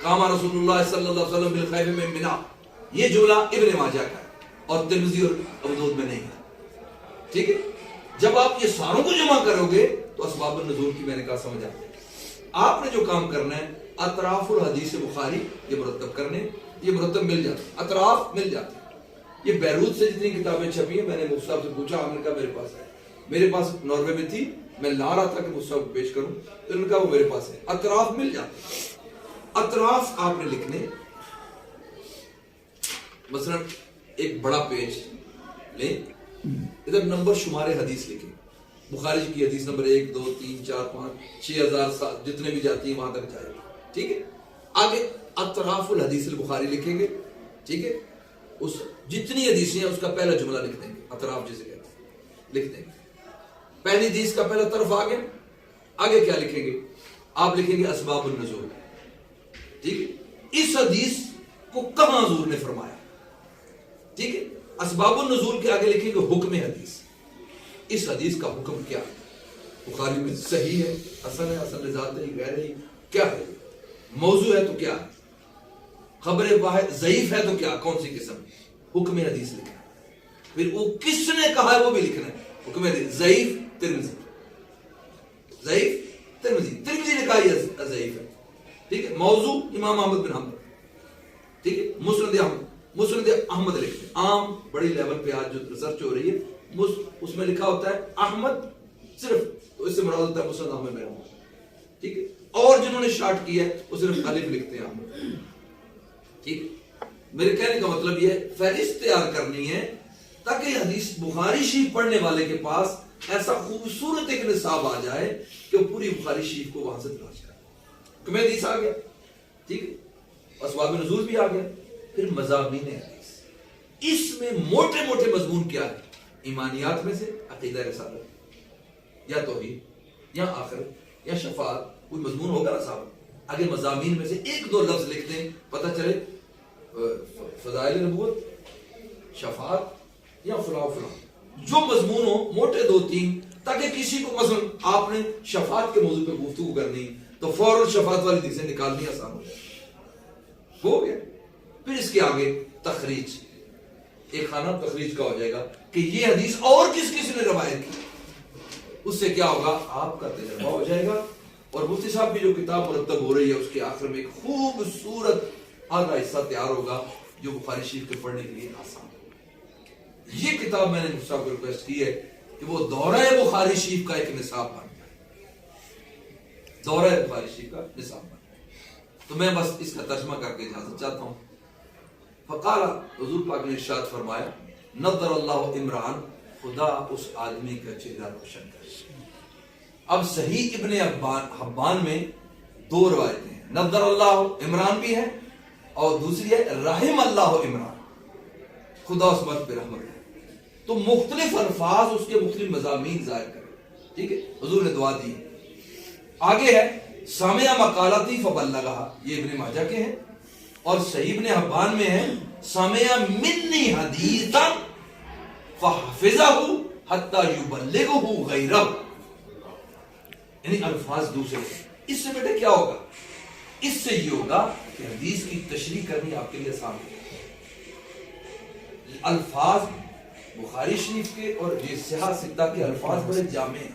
قام رسول اللہ صلی اللہ علیہ وسلم بالخیف من منی، یہ جملہ ابن ماجہ کا ہے اور ترمذی اور ابو داؤد میں نہیں ہے. ٹھیک ہے، جب آپ یہ ساروں کو جمع کرو گے تو اسباب النزول کی میں نے کہا سمجھ آتے ہیں. آپ نے جو کام کرنا ہے اطراف الحدیث بخاری یہ مرتب کرنے، یہ مرتب مل جاتے، اطراف مل جاتے. یہ بیروت سے جتنی کتابیں چھپی ہیں میں نے مفتی صاحب سے پوچھا، ہم نے کہا میرے پاس ہے. میرے پاس ناروے میں تھی، میں لا رہا تھا کہ مفتی صاحب کو پیش کروں، تو انہوں نے کہا وہ میرے پاس ہے. اطراف مل جاتے. اطراف آپ نے لکھنے، مثلا ایک بڑا پیج لیں، ادھر نمبر شمار حدیث لکھیں. بخاری کی حدیث نمبر 1 2 3 4 5 6000 جتنے بھی جاتی ہیں وہاں تک جائے گی. ٹھیک ہے، آگے اطراف الحدیث البخاری لکھیں گے. ٹھیک ہے، اس جتنی حدیثیں ہیں اس کا پہلا جملہ لکھ دیں گے، اطراف جسے کہتے ہیں لکھ دیں گے. پہلی حدیث کا پہلا طرف آگے، آگے کیا لکھیں گے؟ آپ لکھیں گے اسباب النزول. ٹھیک ہے، اس حدیث کو کہاں حضور نے فرمایا. ٹھیک ہے، اسباب النزول کے آگے لکھیں گے حکم حدیث. اس حدیث کا حکم کیا ہے؟ بخاری میں صحیح ہے، حسن ہے، حسن لذات ہے، غیر ہے، کیا ہے؟ موضوع ہے تو کیا ہے؟ خبر واحد ضعیف ہے تو کیا، کون سی قسم؟ حکم حدیث لکھنا ہے. پھر وہ کس نے کہا ہے وہ بھی لکھنا ہے. حکم حدیث ضعیف ترمذی، ضعیف ترمذی، ترمذی نے کہا یہ ضعیف ہے. ٹھیک ہے، موضوع امام احمد بن حنبل. ٹھیک ہے، مسند احمد، مسند احمد لکھتے ہیں. عام بڑی لیول پہ آج جو ریسرچ ہو رہی ہے اس میں لکھا ہوتا ہے احمد صرف، اس سے مراد ہوتا ہے مسند احمد بن حنبل. ٹھیک ہے، اور جنہوں نے شارٹ کیا ہے وہ صرف الف لکھتے ہیں احمد. ٹھیک، میرے کہنے کا مطلب یہ ہے فہرست تیار کرنی ہے تاکہ حدیث بخاری شریف پڑھنے والے کے پاس ایسا خوبصورت ایک نصاب آ جائے کہ وہ پوری بخاری شریف کو وہاں سے تلاش کرے. کم حدیث آ گیا, ٹھیک ہے, اسباب نزول بھی آ گیا, پھر مضامین حدیث. اس میں موٹے موٹے مضمون کیا ہے؟ ایمانیات میں سے عقیدہ رسالت یا توحید یا آخرت یا شفاعت, کوئی مضمون ہوگا نا صاحب. آگے مضامین میں سے ایک دو لفظ لکھ دیں, پتہ چلے فضائل نبوت, شفاعت یا فلاں فلاں, جو مضمون ہو موٹے دو تین, تاکہ کسی کو مثلا آپ نے شفاعت کے موضوع پہ گفتگو کرنی تو فوراً شفاعت والی حدیثیں نکالنی آسان ہو جائے. ہو گیا. پھر اس کے آگے تخریج, ایک خانہ تخریج کا ہو جائے گا کہ یہ حدیث اور کس کس نے روایت کی. اس سے کیا ہوگا, آپ کا تجربہ ہو جائے گا. اور مفتی صاحب کی جو کتاب مرتب ہو رہی ہے اس کے آخر میں ایک خوبصورت آدھا حصہ تیار ہوگا جو بخاری شریف کے پڑھنے کے لیے آسان ہے. یہ کتاب میں نے مفتی صاحب کو ریکویسٹ کی ہے کہ وہ دورہ بخاری شریف کا ایک نصاب بن جائے, دورہ بخاری شریف کا نصاب بن جائے. تو میں بس اس کا ترجمہ کر کے اجازت چاہتا ہوں. فقال, حضور پاک نے ارشاد فرمایا, نظر اللہ عمران, خدا اس آدمی کا چہرہ روشن کرے. اب صحیح ابن حبان میں دو روایتیں ہیں, نظر اللہ عمران بھی ہے اور دوسری ہے رحم اللہ عمران, خدا اس مرد پہ رحمت ہے. تو مختلف الفاظ اس کے مختلف مضامین ظاہر کریں, ٹھیک ہے. حضور نے دعا دی. آگے ہے سامع مقالتی فبلغھا, یہ ابن ماجہ کے ہیں, اور صحیح ابن حبان میں ہے سامع منی حدیثا فحفظہ حتی یبلغہ غیرہ, یعنی الفاظ دوسرے. اس سے بیٹے کیا ہوگا, اس سے یہ ہوگا کہ حدیث کی تشریح کرنی آپ کے لیے آسان ہے. الفاظ بخاری شریف کے اور یہ صحیح ستہ کے الفاظ بڑے جامع ہیں,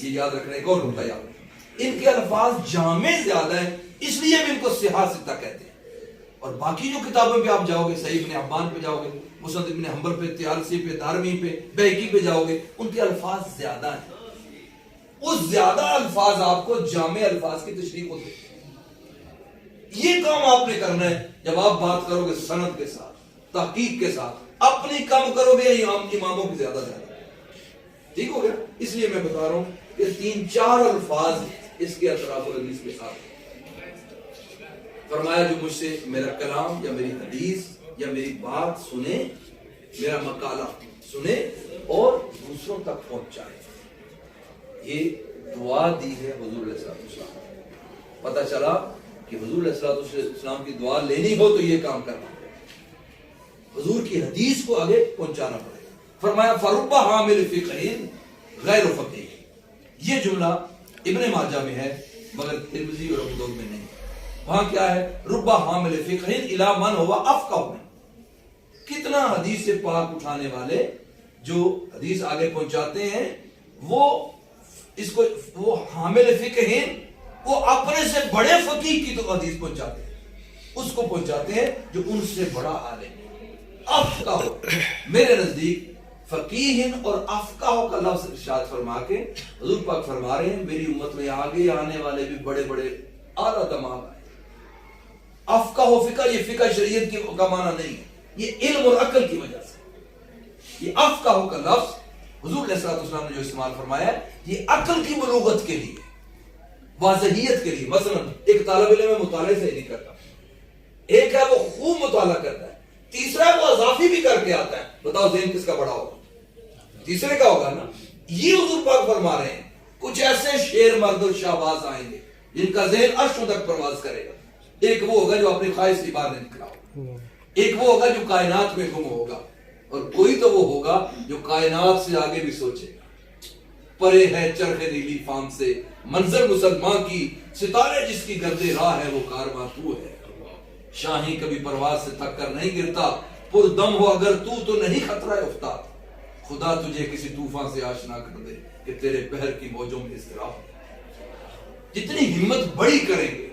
یہ یاد رکھنا. ایک اور نکتہ یاد رکھنا, ان کے الفاظ جامع زیادہ ہیں, اس لیے بھی ان کو صحیح ستہ کہتے ہیں. اور باقی جو کتابوں پہ آپ جاؤ گے, صحیح ابن حبان پہ جاؤ گے, مسند ابن حنبل پہ, طیالسی پہ, دارمی پہ, بہقی پہ جاؤ گے, ان کے الفاظ زیادہ ہیں. اس زیادہ الفاظ آپ کو جامع الفاظ کی تشریح ہوتے ہیں. یہ کام آپ نے کرنا ہے جب آپ بات کرو گے سند کے ساتھ, تحقیق کے ساتھ. اپنی کم کرو گے اماموں کی زیادہ زیادہ, ٹھیک ہو گیا. اس لیے میں بتا رہا ہوں کہ 3-4 الفاظ اس کے اطراف الحدیث کے ساتھ. فرمایا جو مجھ سے میرا کلام یا میری حدیث یا میری بات سنے, میرا مقالہ سنے اور دوسروں تک پہنچائے. یہ دعا دی ہے حضور علیہ السلام. پتہ چلا کہ حضور علیہ السلام کی دعا لینی ہو تو یہ کام کرنا, حضور کی حدیث کو آگے پہنچانا پڑے گا. فرمایا فرب حامل فقہ غیر فقیہ. یہ جملہ ابن ماجہ میں ہے مگر ترمذی اور ابو داؤد میں نہیں. وہاں کیا ہے, رب حامل فقہ الی من هو افقہ. کتنا حدیث سے پاک اٹھانے والے جو حدیث آگے پہنچاتے ہیں وہ اس کو, وہ حامل فقہ ہیں, وہ اپنے سے بڑے فقیہ کی تو حدیث پہنچاتے ہیں, اس کو پہنچاتے ہیں جو ان سے بڑا عالم. افقہ میرے نزدیک فقیہ اور افقہ کا لفظ ارشاد فرما کے حضور پاک فرما رہے ہیں میری امت میں آگے آنے والے بھی بڑے بڑے اعلیٰ دماغ آئے. افقہ و فقہ, یہ فقہ شریعت کی کا معنی نہیں ہے, یہ علم اور عقل کی وجہ سے. یہ افقہ کا لفظ حضور علیہ السلام نے جو استعمال فرمایا ہے یہ عقل کی بلوغت کے لیے, واضحیت کے لیے. مثلا ایک طالب علم میں مطالعے سے نہیں کرتا, ایک ہے وہ خوب مطالعہ کرتا ہے, تیسرا ہے وہ اضافی بھی کر کے آتا ہے. بتاؤ ذہن کس کا بڑا ہوگا, تیسرے کا ہوگا نا. یہ حضور پاک فرما رہے ہیں کچھ ایسے شیر مرد اور شہباز آئیں گے جن کا ذہن عرشوں تک پرواز کرے گا. ایک وہ ہوگا جو اپنی خواہش سے باہر نکلا ہوگا, ایک وہ ہوگا جو کائنات میں گم ہوگا, اور کوئی تو وہ ہوگا جو کائنات سے آگے بھی سوچے گا. پرے ہے چرخ نیلی فام سے منظر مسلمان کی, ستارے جس کی گرد راہ ہے وہ کارواں تو ہے. شاہی کبھی پرواز سے تھک کر نہیں گرتا, پر دم ہو اگر تو نہیں خطرہ افتاد. خدا تجھے کسی طوفان سے آشنا کر دے کہ تیرے بحر کی موجوں میں اضطراب. جتنی ہمت بڑی کریں گے,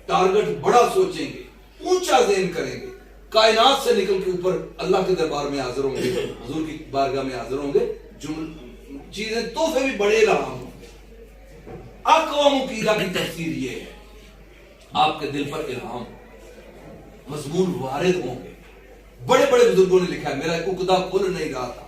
ٹارگٹ بڑا سوچیں گے, اونچا ذہن کریں گے, کائنات سے نکل کے اوپر اللہ کے دربار میں حاضر ہوں گے, حضور کی بارگاہ میں حاضر ہوں گے, چیزیں تحفے بھی بڑے رہا ہوں گے. اقوام مقیدہ کی تفسیر یہ ہے, آپ کے دل پر الہام, مضمون وارد ہوں گے. بڑے بڑے بزرگوں نے لکھا ہے, میرا عقدہ کھل نہیں رہا تھا,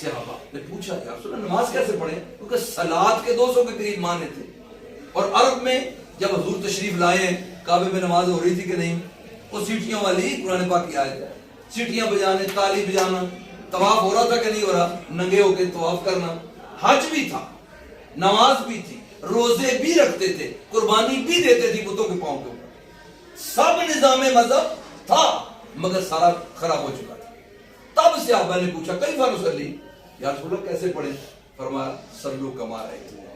صحابہ نے پوچھا یا رسول اللہ نماز کیسے پڑھیں؟ کیونکہ صلات کے 200 کے قریب معنی تھے، اور عرب میں جب حضور تشریف لائے ہیں کعبے میں نماز ہو رہی تھی کہ نہیں؟ وہ سیٹیاں والی قرآن پاک کی آیت ہے، سیٹیاں بجانے، تالی بجانا، طواف ہو رہا تھا کہ نہیں ہو رہا، ننگے ہو کے طواف کرنا، حج بھی تھا، نماز بھی تھی، روزے بھی رکھتے تھے، قربانی بھی دیتے تھی بتوں کے پاؤں کے اوپر، سب نظام مذہب تھا مگر سارا خراب ہو چکا تھا۔ تب صحابہ نے پوچھا کیف نصلی، یا رسول اللہ کیسے پڑھیں؟ فرمایا صلو کما رأیتمونی،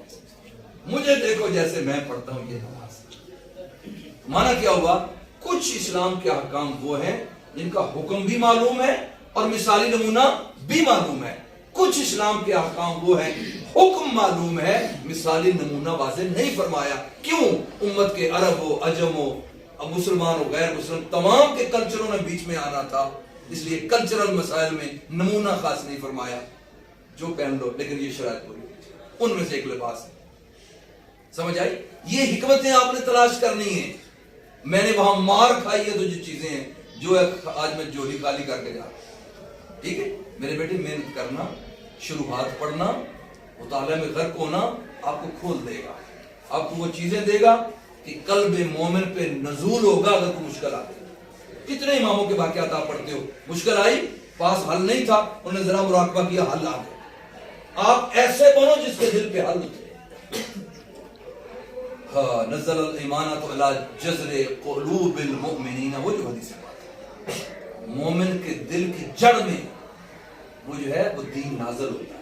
مجھے دیکھو جیسے میں پڑھتا ہوں یہ نماز۔ معنی کیا ہوا؟ کچھ اسلام کے احکام وہ ہیں جن کا حکم بھی معلوم ہے اور مثالی نمونہ بھی معلوم ہے، کچھ اسلام کے احکام وہ ہیں حکم معلوم ہے، مثالی نمونہ واضح نہیں فرمایا۔ کیوں؟ امت کے عرب ہو، عجم ہو، مسلمان ہو، غیر مسلم، تمام کے کلچروں نے بیچ میں آنا تھا، اس لیے کلچرل مسائل میں نمونہ خاص نہیں فرمایا، جو پہن لو لیکن یہ شرائط پوری، ان میں سے ایک لباس ہے۔ سمجھ آئی؟ یہ حکمتیں آپ نے تلاش کرنی ہیں۔ میں نے وہاں مار کھائی ہے تو جو چیزیں ہیں جو آج میں جولی خالی کر کے جا رہا ہوں، ٹھیک ہے میرے بیٹے؟ محنت کرنا، شروحات پڑھنا، مطالعہ میں غرق ہونا آپ کو کھول دے گا، آپ کو وہ چیزیں دے گا کہ قلب مومن پہ نزول ہوگا اگر کوئی مشکل آ گئی۔ کتنے اماموں کے واقعات آپ پڑھتے ہو، مشکل آئی، پاس حل نہیں تھا، انہوں نے ذرا مراقبہ کیا، حل آ گیا۔ آپ ایسے بنو جس کے دل پہ حل ہوتے۔ نزل الایمانۃ علی جذر قلوب المؤمنین، وہ جو حدیث ہے، مومن کے دل کی جڑ میں وہ جو ہے وہ دین نازل ہوتا ہے،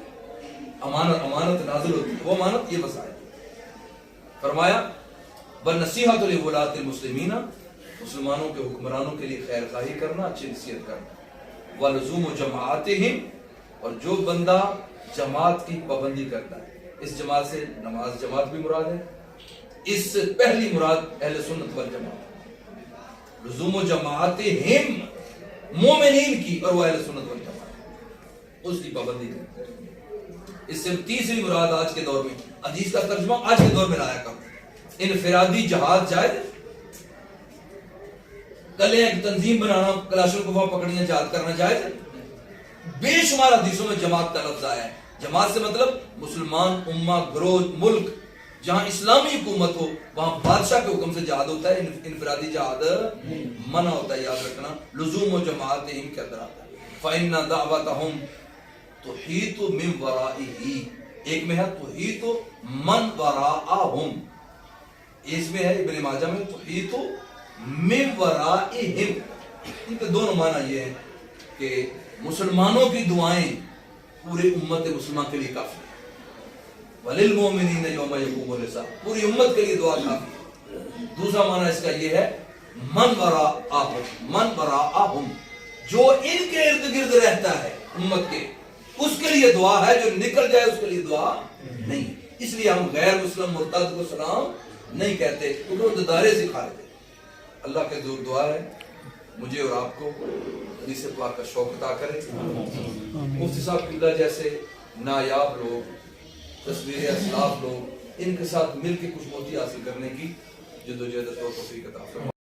امانت نازل ہوتی ہے، وہ امانت یہ مسائل۔ فرمایا بنصیحۃ لولاۃ المسلمین، مسلمانوں کے حکمرانوں کے لیے خیر خواہی کرنا، اچھی نصیحت کرنا، ولزوم جماعتہم، اور جو بندہ جماعت کی پابندی کرتا ہے، اس جماعت سے نماز جماعت بھی مراد ہے، اس سے پہلی مراد اہل سنت والجماعت، لزوم جماعتہم مومنین کی، اور وہ اہل سنت والجماعت، اس کی پابندی کرتا ہے۔ اس سے تیسری مراد آج کے دور میں، حدیث کا ترجمہ آج کے دور میں لایا کرو، انفرادی جہاد جائز، کلے ایک تنظیم بنانا، کلاشنکوف پکڑیاں جہاد کرنا جائز۔ بے شمار حدیثوں میں جماعت کا لفظ آیا ہے۔ جماعت سے مطلب مسلمان امہ، گروہ، ملک جہاں اسلامی حکومت ہو وہاں بادشاہ کے حکم سے جہاد ہوتا ہے، انفرادی جہاد منع ہوتا ہے، یاد رکھنا۔ لزوم و جماعتہم کے اندر آتا ہے، فإن دعوتہم تحیط من ورائہ، ایک میں ہے تحیط من وراءہم، اس میں ہے ابن ماجہ میں تحیط من ورائہم۔ ان کے دونوں معنی یہ ہیں کہ مسلمانوں کی دعائیں پورے امت مسلمان کے لیے کافی ہے، وَلِلْمُؤْمِنِينَ يَوْمَ يَقُومُ الْحِسَابُ، پوری امت کے لیے دعا کافی ہے۔ دوسرا معنی اس کا یہ ہے من وراءہم، من وراءہم، جو ان کے ارد گرد رہتا ہے امت کے، اس کے لیے دعا ہے، جو نکل جائے اس کے لیے دعا نہیں۔ اس لیے ہم غیر مسلم مرتد کو سلام نہیں کہتے، کیونکہ وہ دارے سکھا رہے تھے۔ اللہ کے دعا ہے مجھے اور آپ کو حدیث پاک کا شوق عطا کرے۔ مفتی صاحب قبلہ جیسے نایاب لوگ، تصویر اسلاف لوگ، ان کے ساتھ مل کے کچھ موتی حاصل کرنے کی جدوجہد اور توفیق عطا فرمائے۔